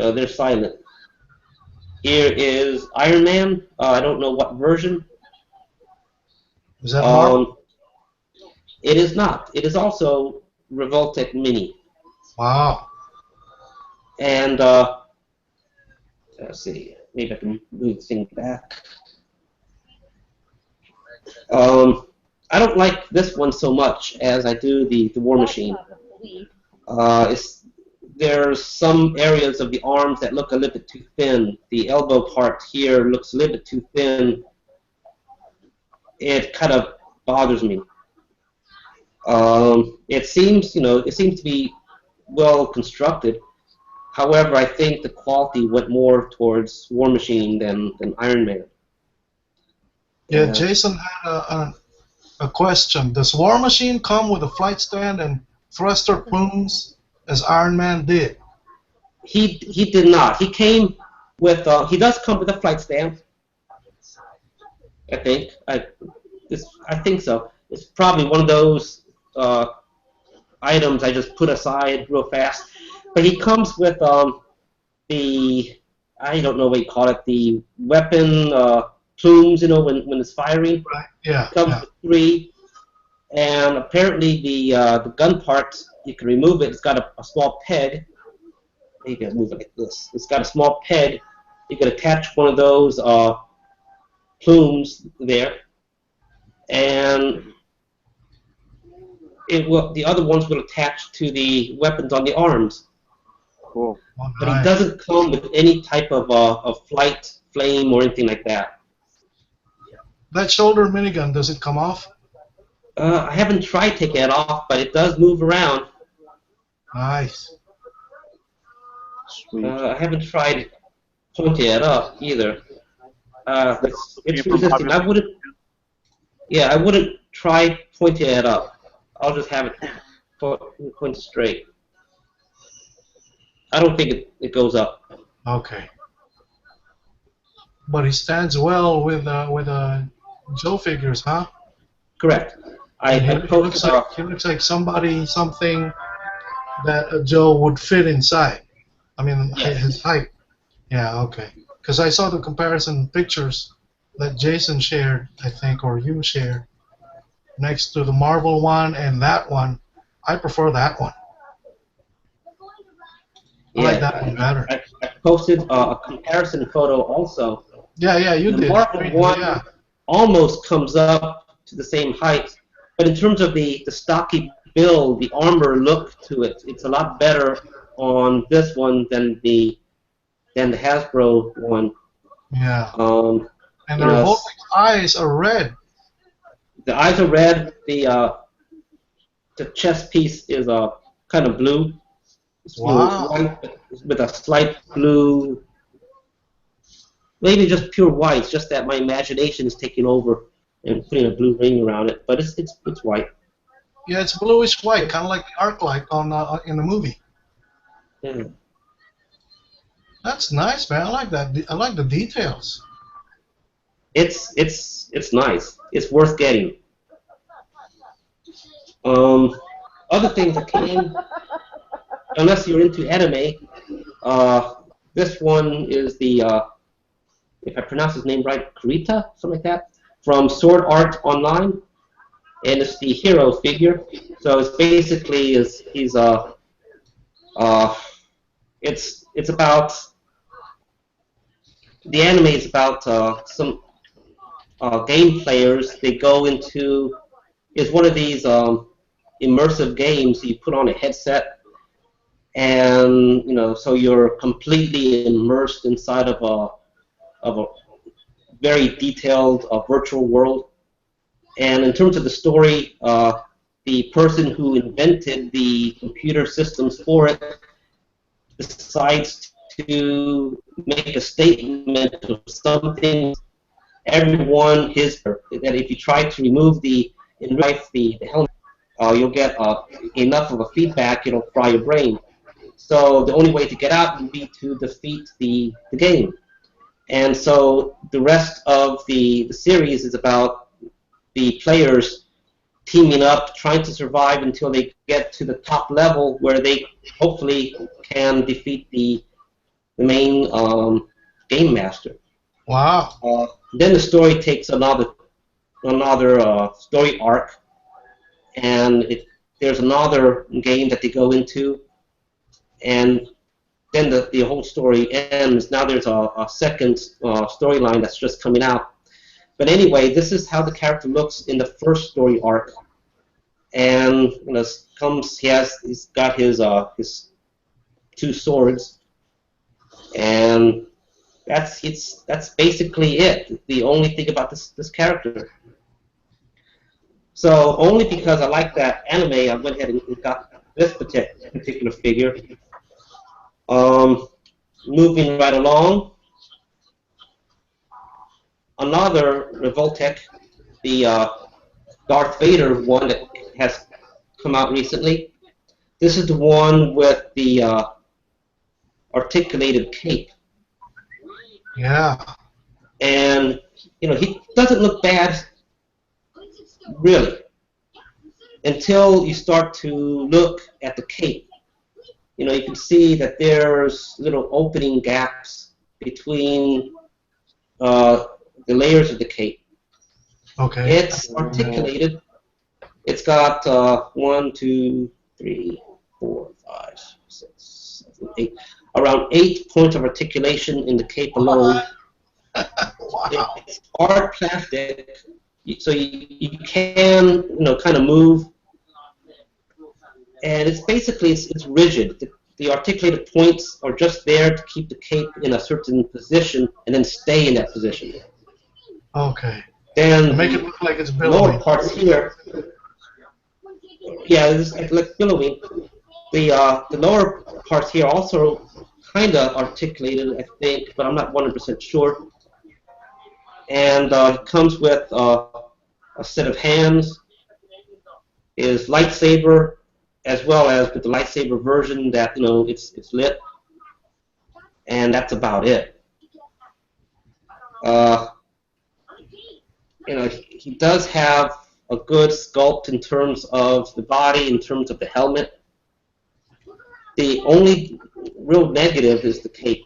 So they're silent. Here is Iron Man. I don't know what version. Is that Marvel? It is not. It is also Revoltech Mini. Wow. And let's see. Maybe I can move the thing back. I don't like this one so much as I do the War Machine. There's some areas of the arms that look a little bit too thin. The elbow part here looks a little bit too thin. It kind of bothers me. It seems to be well constructed. However, I think the quality went more towards War Machine than Iron Man. Yeah, Jason had a question. Does War Machine come with a flight stand and thruster plumes as Iron Man did? He did not. He came with. He does come with a flight stand. I think. I think so. It's probably one of those items I just put aside real fast. But he comes with the, I don't know what you call it, the weapon plumes, when it's firing. Right. Yeah. It comes with 3, and apparently the gun part, you can remove it. It's got a small peg. You can move it like this. It's got a small peg. You can attach one of those plumes there, and the other ones will attach to the weapons on the arms. Cool. Oh, But nice. he doesn't come with any type of flight flame or anything like that. That shoulder minigun, does it come off? I haven't tried taking it off, but it does move around. Nice. Sweet. I haven't tried pointing it up either. It's From resisting. I wouldn't. Yeah, I wouldn't try pointing it up. I'll just have it point straight. I don't think it goes up. Okay. But he stands well with Joe figures, huh? Correct. And I he looks posted. like something that a Joe would fit inside. I mean, Yes. his height. Yeah, okay. Because I saw the comparison pictures that Jason shared, I think, or you shared, next to the Marvel one and that one. I prefer that one. I like that one better. I posted a comparison photo also. Yeah, you The did. Marvel one Yeah. almost comes up to the same height, but in terms of the stocky build, the armor look to it, it's a lot better on this one than the Hasbro one. Yeah. Um, And you their know, Voltec's eyes are red. the eyes are red. The chest piece is kind of blue. It's Wow. white with a slight blue, maybe just pure white. It's just that my imagination is taking over and putting a blue ring around it. But it's white. Yeah, it's bluish white, kind of like the arc light on in the movie. Yeah. That's nice, man. I like that. I like the details. It's nice. It's worth getting. Other things that came, unless you're into anime, this one is the if I pronounce his name right, Kurita, something like that, from Sword Art Online, and it's the hero figure. So it's basically it's about the anime is about some game players. They go into it's one of these immersive games. You put on a headset, and so you're completely immersed inside of a very detailed virtual world. And in terms of the story, the person who invented the computer systems for it decides to make a statement of something. Everyone that if you try to remove the helmet, you'll get enough of a feedback, it'll fry your brain. So the only way to get out would be to defeat the game. And so the rest of the series is about the players teaming up, trying to survive until they get to the top level where they hopefully can defeat the main game master. Wow. Then the story takes another story arc, and there's another game that they go into, and then the whole story ends. Now there's a second storyline that's just coming out. But anyway, this is how the character looks in the first story arc, and he's got his two swords, and that's basically it. The only thing about this character. So only because I like that anime, I went ahead and got this particular figure. Moving right along, another Revoltech, the Darth Vader one that has come out recently. This is the one with the articulated cape. Yeah. And he doesn't look bad, really, until you start to look at the cape. You can see that there's little opening gaps between the layers of the cape. Okay. It's articulated. It's got 1, 2, 3, 4, 5, 6, 7, 8, around 8 points of articulation in the cape alone. Wow. It's hard plastic, so you can kind of move, and it's basically it's rigid. The articulated points are just there to keep the cape in a certain position and then stay in that position. Okay. Then Make it the look like it's lower billowing. parts here, yeah, it's like billowing. The lower parts here also kind of articulated, I think, but I'm not 100% sure. And it comes with a set of hands, is lightsaber, as well as with the lightsaber version that it's lit, and that's about it. Uh, he does have a good sculpt in terms of the body, in terms of the helmet. The only real negative is the cape.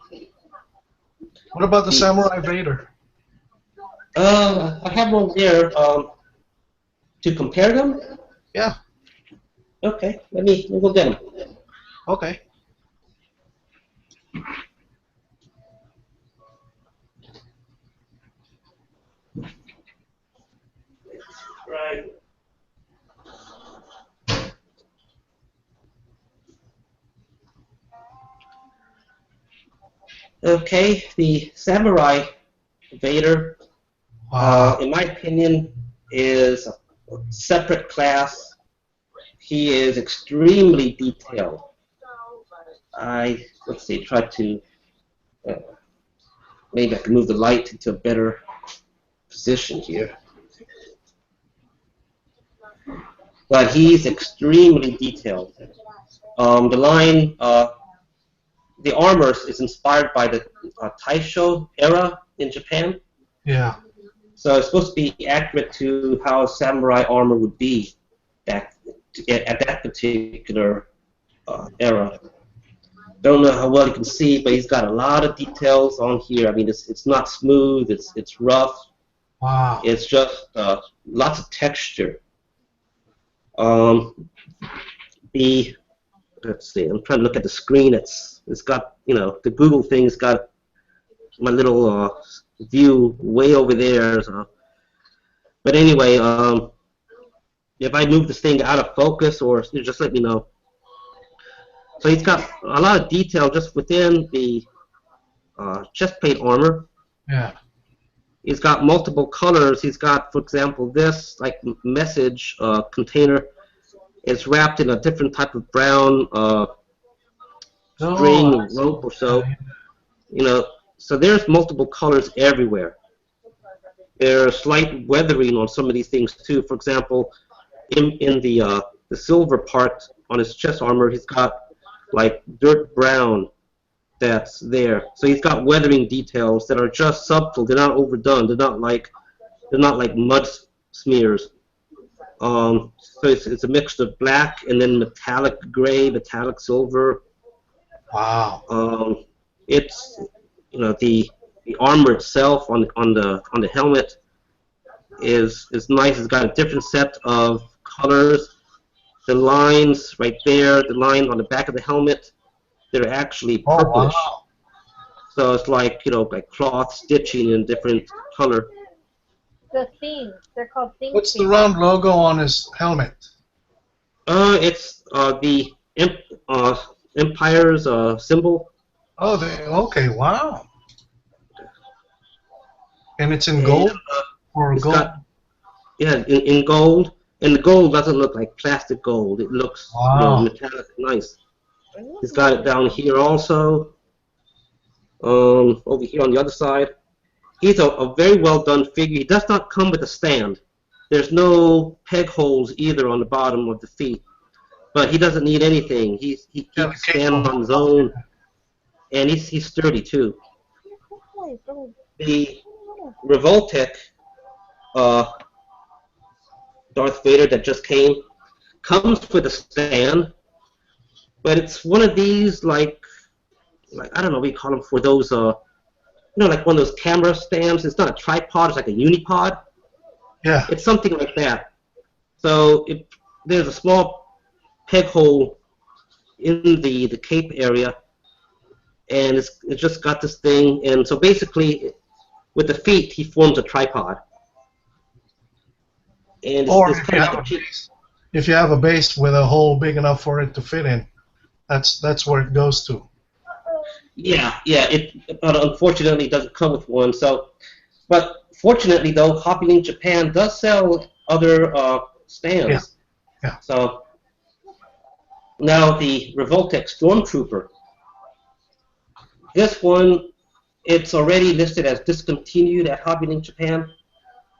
What about the Samurai Vader? I have one there to compare them. Yeah. Okay, let me go get them. Okay. Right. Okay, the Samurai Vader, Wow. in my opinion, is a separate class. He is extremely detailed. Let's see, try to, maybe I can move the light into a better position here. But he's extremely detailed. The line, the armor is inspired by the Taisho era in Japan. Yeah. So it's supposed to be accurate to how samurai armor would be back at that particular era. Don't know how well you can see, but he's got a lot of details on here. I mean, it's not smooth. It's rough. Wow. It's just lots of texture. Let's see. I'm trying to look at the screen. It's got the Google thing's got my little view way over there. So. But anyway, if I move this thing out of focus, or just let me know. So he's got a lot of detail just within the chest plate armor. Yeah. He's got multiple colors. He's got, for example, this message container. It's wrapped in a different type of brown string or rope or so. So there's multiple colors everywhere. There's slight weathering on some of these things too. For example, in the silver part on his chest armor, he's got like dirt brown that's there. So he's got weathering details that are just subtle. They're not overdone. They're not like mud smears. So it's a mixture of black and then metallic gray, metallic silver. Wow. It's the armor itself on the helmet is nice. It's got a different set of colors. The lines right there, the line on the back of the helmet, they're actually purplish. Oh, wow. So it's like like cloth stitching in different color. The themes. They're called themes. What's the round logo on his helmet? It's the Empire's symbol. Oh, okay. Wow. And it's in gold or gold? In gold. And the gold doesn't look like plastic gold. It looks metallic, nice. He's got it down here also. Over here on the other side. He's a very well done figure. He does not come with a stand. There's no peg holes either on the bottom of the feet. But he doesn't need anything. He can stand on his own. And he's sturdy too. The Revoltech Darth Vader that just came comes with a stand, but it's one of these like I don't know what you call them for those like one of those camera stands. It's not a tripod, it's like a unipod. Yeah. It's something like that. So there's a small peg hole in the cape area, and it's just got this thing, and so basically with the feet he forms a tripod. And Or it's kind of like if you have a base with a hole big enough for it to fit in, that's where it goes to. Yeah. It unfortunately doesn't come with one. So, but Fortunately, though, Hopping Japan does sell other stands. Yeah. Yeah. So now the Revoltech Stormtrooper. This one, it's already listed as discontinued at Hobby Link Japan.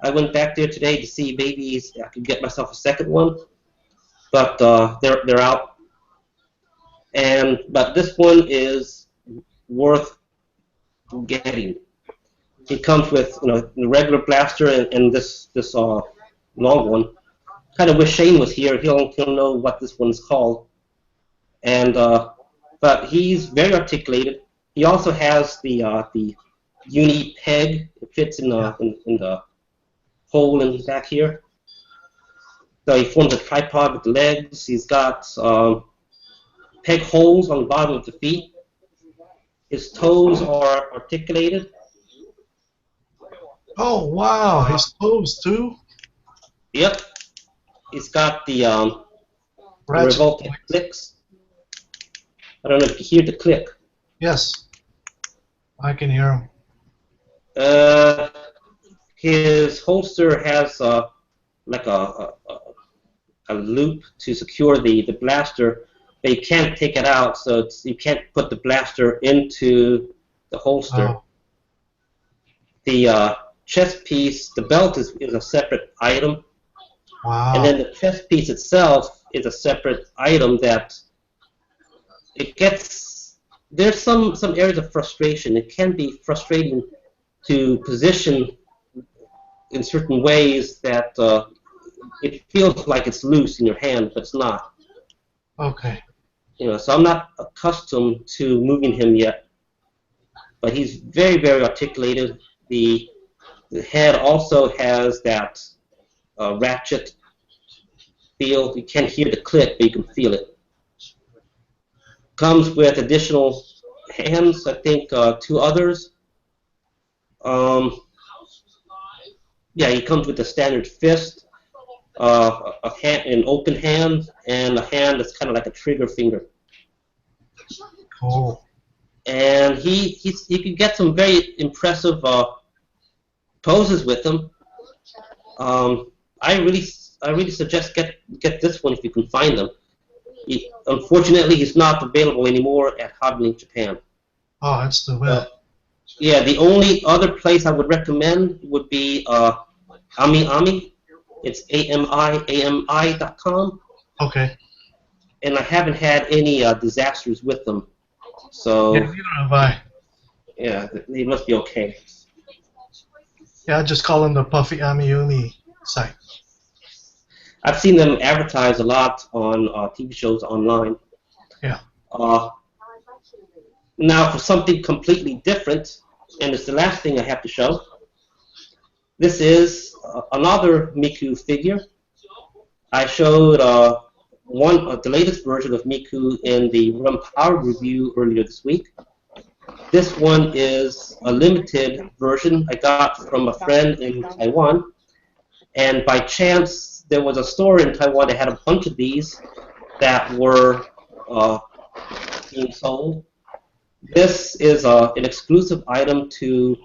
I went back there today to see maybe I could get myself a second one, but they're out. But this one is worth getting. It comes with the regular blaster and this long one. Kind of wish Shane was here. He'll know what this one's called. But he's very articulated. He also has the uni peg. It fits in the hole in the back here. So he forms a tripod with the legs. He's got peg holes on the bottom of the feet. His toes are articulated. Oh wow, his toes too. Yep. He's got the Ratchet revolting clicks. I don't know if you hear the click. Yes, I can hear him. His holster has like a loop to secure the blaster, but you can't take it out, so you can't put the blaster into the holster. Oh. The chest piece, the belt is a separate item. Wow. And then the chest piece itself is a separate item that it gets. There's some areas of frustration. It can be frustrating to position in certain ways that it feels like it's loose in your hand, but it's not. Okay. So I'm not accustomed to moving him yet, but he's very, very articulated. The head also has that ratchet feel. You can't hear the click, but you can feel it. Comes with additional hands, I think 2 others. Yeah, he comes with a standard fist, an open hand, and a hand that's kind of like a trigger finger. Cool. And he can get some very impressive poses with him. I really suggest get this one if you can find them. Unfortunately, he's not available anymore at Hobby Link Japan. Oh, that's too bad. Yeah, the only other place I would recommend would be AmiAmi. It's AMI.com. Okay. And I haven't had any disasters with them. So Yeah, neither have I. yeah, they must be okay. Yeah, I just call them the Puffy Amiyumi site. I've seen them advertised a lot on TV shows online. Yeah. Now for something completely different, and it's the last thing I have to show. This is another Miku figure. I showed the latest version of Miku in the Run Power review earlier this week. This one is a limited version I got from a friend in Taiwan, and by chance there was a store in Taiwan that had a bunch of these that were being sold. This is an exclusive item to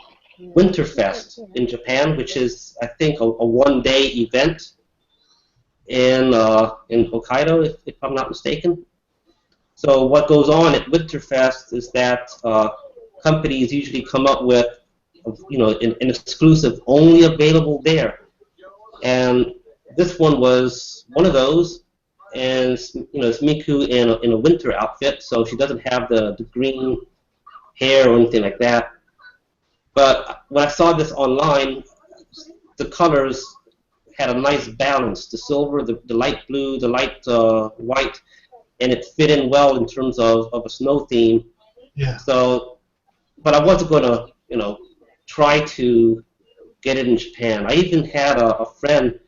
Winterfest in Japan, which is, I think, a one-day event in Hokkaido, if I'm not mistaken. So what goes on at Winterfest is that companies usually come up with, an exclusive only available there, and this one was one of those. And it's Miku in a winter outfit, so she doesn't have the green hair or anything like that. But when I saw this online, the colors had a nice balance. The silver, the light blue, the light white, and it fit in well in terms of a snow theme. Yeah. So, but I wasn't going to, try to get it in Japan. I even had a friend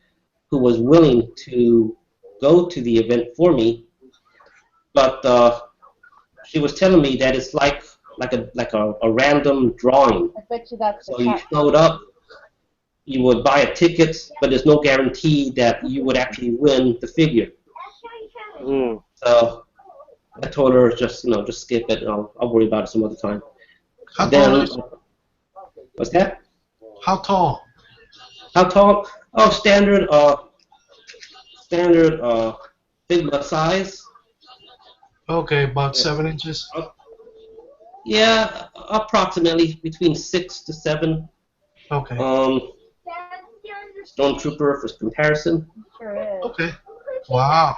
who was willing to go to the event for me, but she was telling me that it's like a random drawing. I bet you that's So you showed up, you would buy a ticket, but there's no guarantee that you would actually win the figure. So I told her just skip it. And I'll worry about it some other time. How tall is? What's that? How tall? How tall? Oh, standard Figma size. Okay, about Yeah. 7 inches. Yeah, approximately between 6 to 7. Okay. Um, Stormtrooper for comparison. Sure is. Okay. Wow.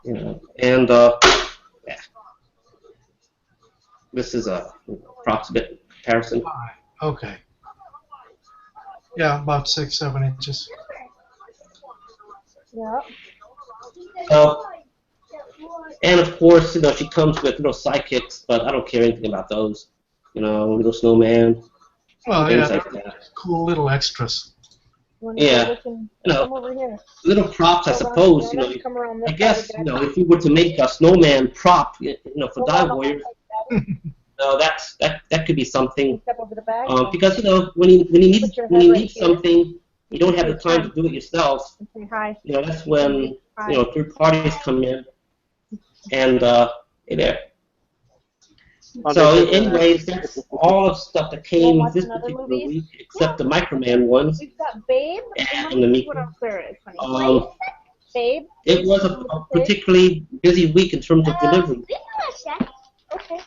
You know, and yeah, this is a approximate comparison. Okay. Yeah, about 6, 7 inches. Yep. So, and of course, she comes with little sidekicks, but I don't care anything about those. Little snowman, Well, yeah, things they're like that. cool little extras. Wanna go Yeah, look and you know, come over here. little props, I Hold on, suppose. you wanna come around this I side guess, again? if you were to make a snowman prop, for Hold Die on, Warriors, I'll that could be something. step over the bag. Because when you Put your when head you right need here. something, you don't have the Your time turn. to do it yourself. And say hi. That's when Hi. third parties come in and hey there. So, anyways, that's all of stuff that came watch this another particular movie? week, except the Microman ones. We've got Babe, and And let the me see meat. what else there is, honey. Babe. It was a particularly busy week in terms of delivery. Okay.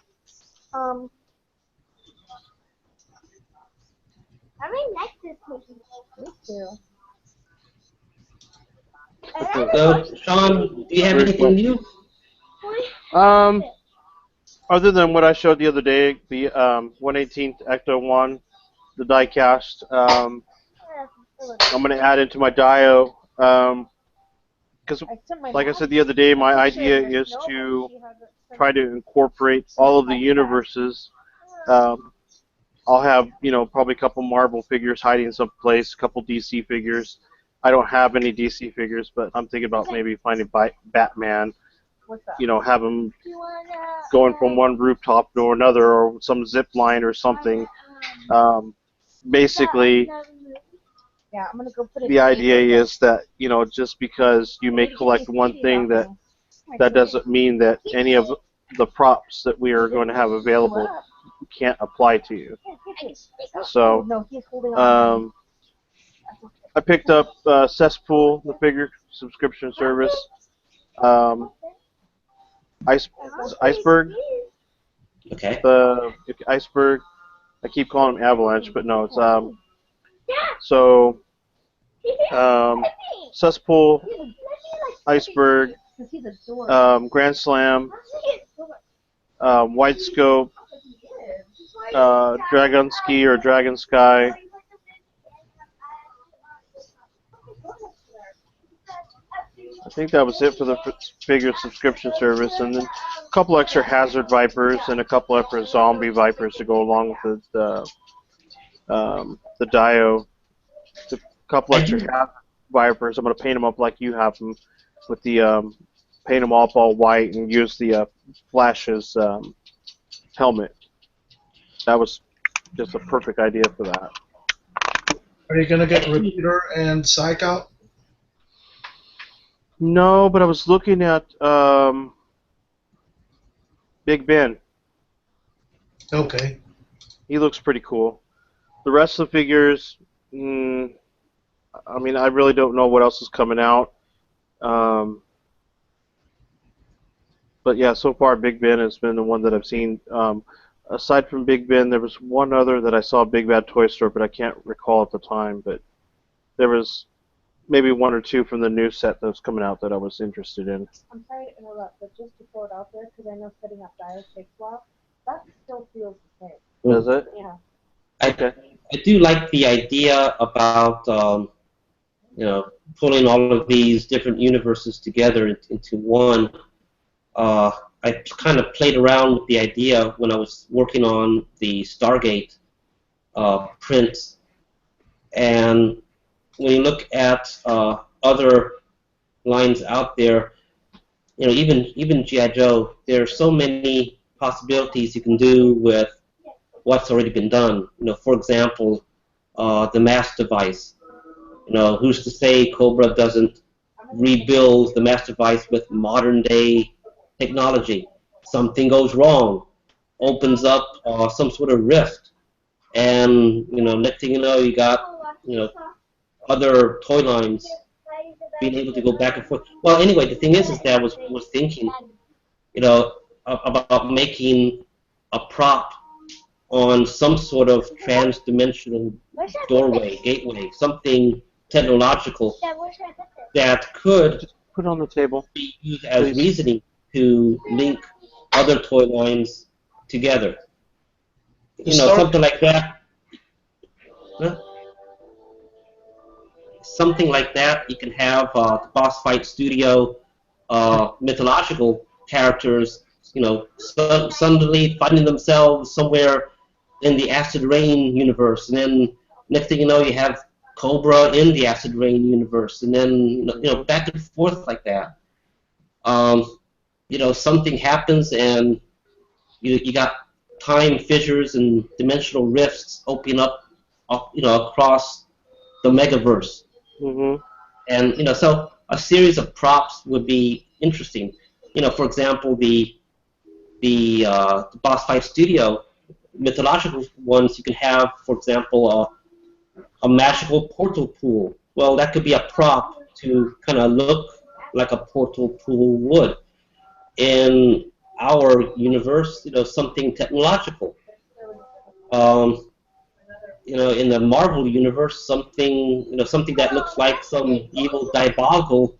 I really like this movie. Me too. So, Sean, do you have anything new? Other than what I showed the other day, the 118th Ecto 1, the die cast, I'm going to add into my Dio. Because, like I said the other day, my idea is to try to incorporate all of the universes. I'll have, probably a couple Marvel figures hiding someplace, a couple DC figures. I don't have any DC figures, but I'm thinking about maybe finding Batman. Have him going from one rooftop to another, or some zip line or something. Basically, Yeah, I'm gonna go put it the idea is that just because you may collect one thing, that doesn't mean that any of the props that we are going to have available can't apply to you. So No, he's holding on. I picked up Cesspool, the figure subscription service. Iceberg. Okay. The Iceberg. I keep calling him Avalanche, but no, it's so Cesspool, Iceberg, Grand Slam, White Scope, Dragon Ski or Dragon Sky. I think that was it for the figure subscription service, and then a couple extra Hazard Vipers and a couple extra Zombie Vipers to go along with the Dio. A couple extra Hazard Vipers. I'm going to paint them up like you have them, with the paint them all white and use the Flash's helmet. That was just a perfect idea for that. Are you gonna get Repeater and Psych out? No, but I was looking at Big Ben. Okay. He looks pretty cool. The rest of the figures, I mean, I really don't know what else is coming out. But yeah, so far Big Ben has been the one that I've seen. Aside from Big Ben, there was one other that I saw at Big Bad Toy Store, but I can't recall at the time. But there was maybe one or two from the new set that was coming out that I was interested in. I'm sorry to interrupt, but just to throw it out there, because I know setting up Dio takes a while, that still feels the same. Does it? Yeah. I do like the idea about pulling all of these different universes together into one. I kind of played around with the idea when I was working on the Stargate print, and when you look at other lines out there, even G.I. Joe, there are so many possibilities you can do with what's already been done. For example, the mass device. Who's to say Cobra doesn't rebuild the mass device with modern day technology? Something goes wrong, opens up some sort of rift. and next thing you know, you got other toy lines being able to go back and forth. Well, anyway, the thing is that I was thinking, about making a prop on some sort of trans-dimensional doorway, gateway, something technological that could Put it on the table. be used as Please. reasoning to link other toy lines together. Something like that. Huh? Something like that. You can have the boss fight studio, mythological characters, suddenly finding themselves somewhere in the Acid Rain universe, and then next thing you know, you have Cobra in the Acid Rain universe, and then back and forth like that. Something happens, and you got time fissures and dimensional rifts opening up, across the megaverse. Mm-hmm. And so a series of props would be interesting. For example, the boss fight studio, mythological ones, you can have, for example, a magical portal pool. Well, that could be a prop to kind of look like a portal pool would. In our universe, something technological. In the Marvel universe, something that looks like some evil, diabolical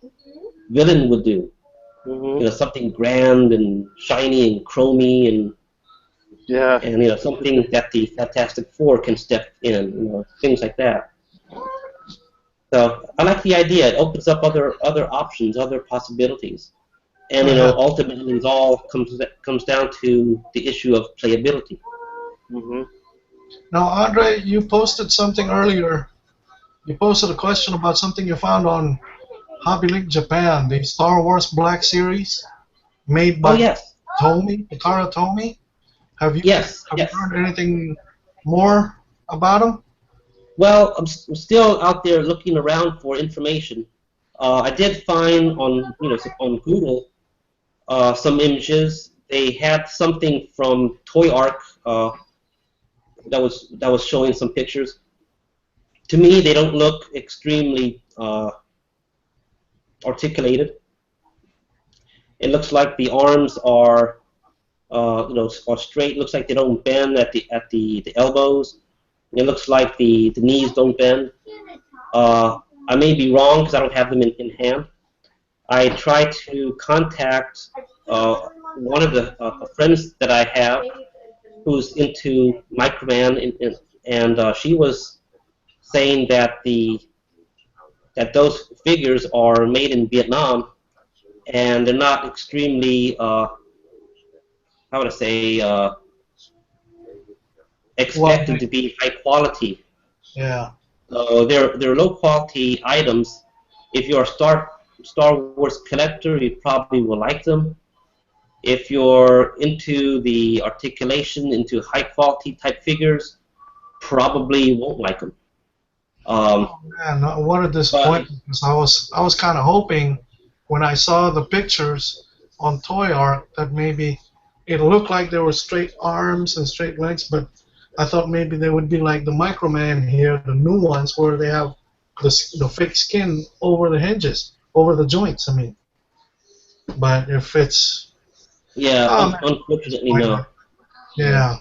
villain would do. Mm-hmm. Something grand and shiny and chromy and Yeah. and something that the Fantastic Four can step in, things like that. So I like the idea. It opens up other options, other possibilities, and ultimately it all comes down to the issue of playability. Mm-hmm. Now, Andre, you posted something earlier. You posted a question about something you found on Hobby Link Japan, the Star Wars Black Series, made by yes. Takara Tomy. Have you heard anything more about them? Well, I'm still out there looking around for information. I did find on Google some images. They had something from Toy Arc that was showing some pictures. To me, they don't look extremely articulated. It looks like the arms are are straight. Looks like they don't bend at the elbows. It looks like the knees don't bend. I may be wrong because I don't have them in hand. I tried to contact one of the friends that I have who's into Microman, and she was saying that those figures are made in Vietnam, and they're not extremely, how would I say, expected to be high quality. Yeah. So they're low quality items. If you're a Star Wars collector, you probably will like them. If you're into the articulation, into high quality type figures, probably won't like them. Oh man, what a disappointment! Because I was kind of hoping when I saw the pictures on Toy Arc that maybe it looked like there were straight arms and straight legs, but I thought maybe they would be like the Microman here, the new ones where they have the fake skin over the hinges, over the joints. I mean, but if it's unfortunately no. Yeah.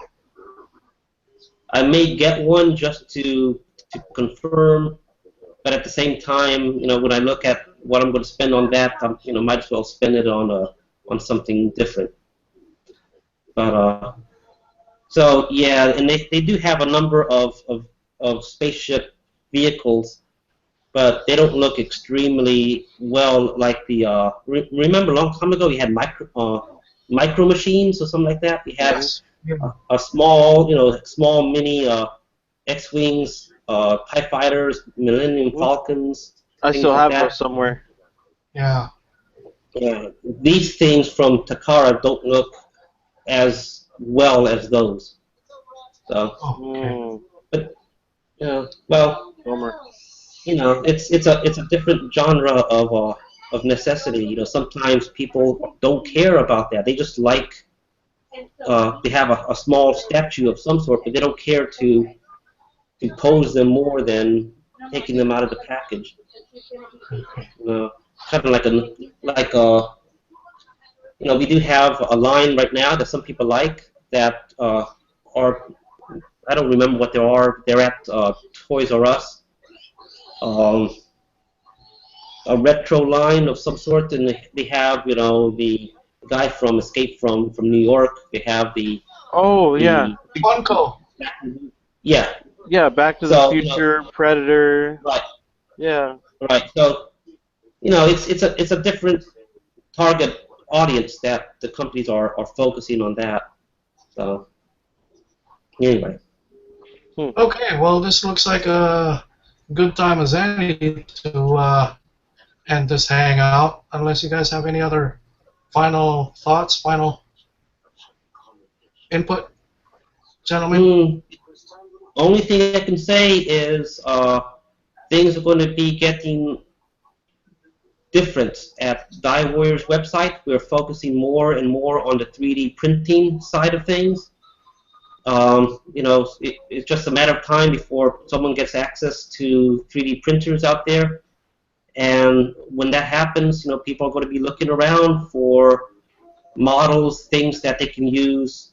I may get one just to confirm, but at the same time, when I look at what I'm going to spend on that, might as well spend it on something different. But so yeah, and they do have a number of spaceship vehicles, but they don't look extremely well like the. Remember, a long time ago, we had micro machines or something like that. We had a small, small mini X-wings, TIE fighters, Millennium Falcons. I still have those somewhere. Yeah. Yeah, these things from Takara don't look as well as those. So, but well, it's a different genre of necessity. Sometimes people don't care about that. They just like they have a small statue of some sort, but they don't care to compose them more than taking them out of the package. Kind of like we do have a line right now that some people like that are, I don't remember what they are. They're at Toys R Us. A retro line of some sort, and they have the guy from Escape from New York. They have the yeah, Funko. yeah. Yeah, Back to the Future, Predator. Right. Yeah. Right. So it's a different target audience that the companies are focusing on that. So anyway. Okay, well, this looks like a good time as any to end this hangout, unless you guys have any other final thoughts, final input, gentlemen. Only thing I can say is things are going to be getting different at DioWarriors website. We're focusing more and more on the 3D printing side of things. It's just a matter of time before someone gets access to 3D printers out there. And when that happens, people are going to be looking around for models, things that they can use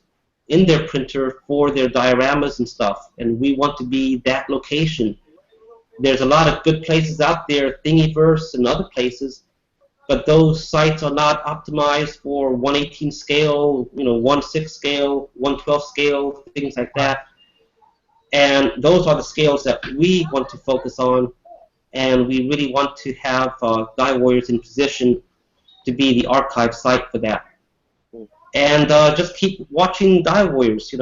in their printer for their dioramas and stuff. And we want to be that location. There's a lot of good places out there, Thingiverse and other places, but those sites are not optimized for 1/18 scale, 1/6 scale, 1/12 scale, things like that. And those are the scales that we want to focus on, and we really want to have DioWarriors in position to be the archive site for that. And just keep watching DioWarriors.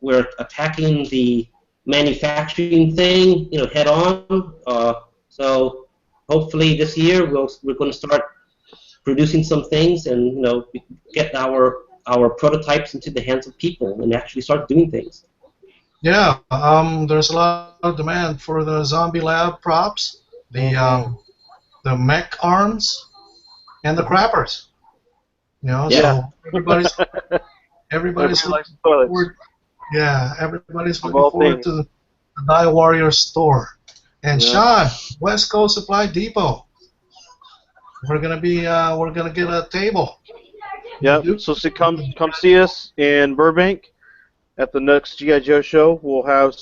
We're attacking the manufacturing thing, head on. So hopefully this year we're going to start producing some things and get our prototypes into the hands of people and actually start doing things. Yeah, there's a lot of demand for the Zombie Lab props, the mech arms, and the crappers. So everybody's looking forward. Yeah, everybody's looking forward to the DioWarriors store. And Sean, West Coast Supply Depot. We're gonna get a table. Yep. So come see us in Burbank at the next G.I. Joe show. We'll have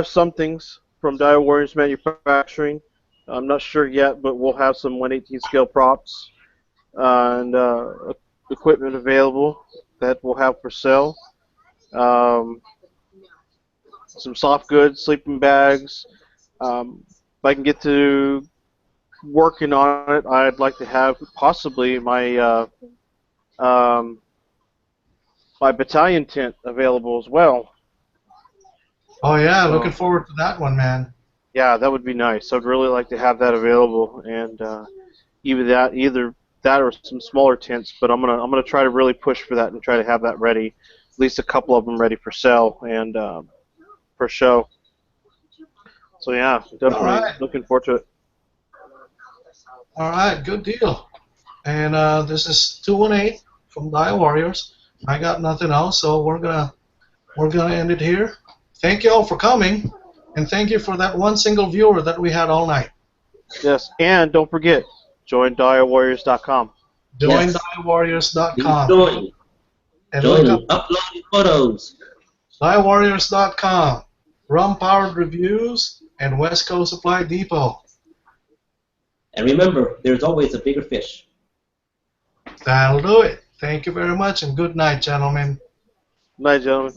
some things from DioWarriors Manufacturing. I'm not sure yet, but we'll have some 1/18 scale props and equipment available that we'll have for sale. Some soft goods, sleeping bags. If I can get to working on it, I'd like to have possibly my my battalion tent available as well. Oh yeah, looking forward to that one, man. Yeah, that would be nice. I'd really like to have that available, and either that or some smaller tents. But I'm gonna try to really push for that and try to have that ready, at least a couple of them ready for sale and for show. So yeah, definitely looking forward to it. All right, good deal. And this is 218 from DioWarriors. I got nothing else, so we're gonna end it here. Thank you all for coming, and thank you for that one single viewer that we had all night. Yes, and don't forget, join DioWarriors.com. Join DioWarriors.com. Join. And upload your photos. DioWarriors.com. Rum-powered reviews and West Coast Supply Depot. And remember, there's always a bigger fish. That'll do it. Thank you very much, and good night, gentlemen. Night, gentlemen.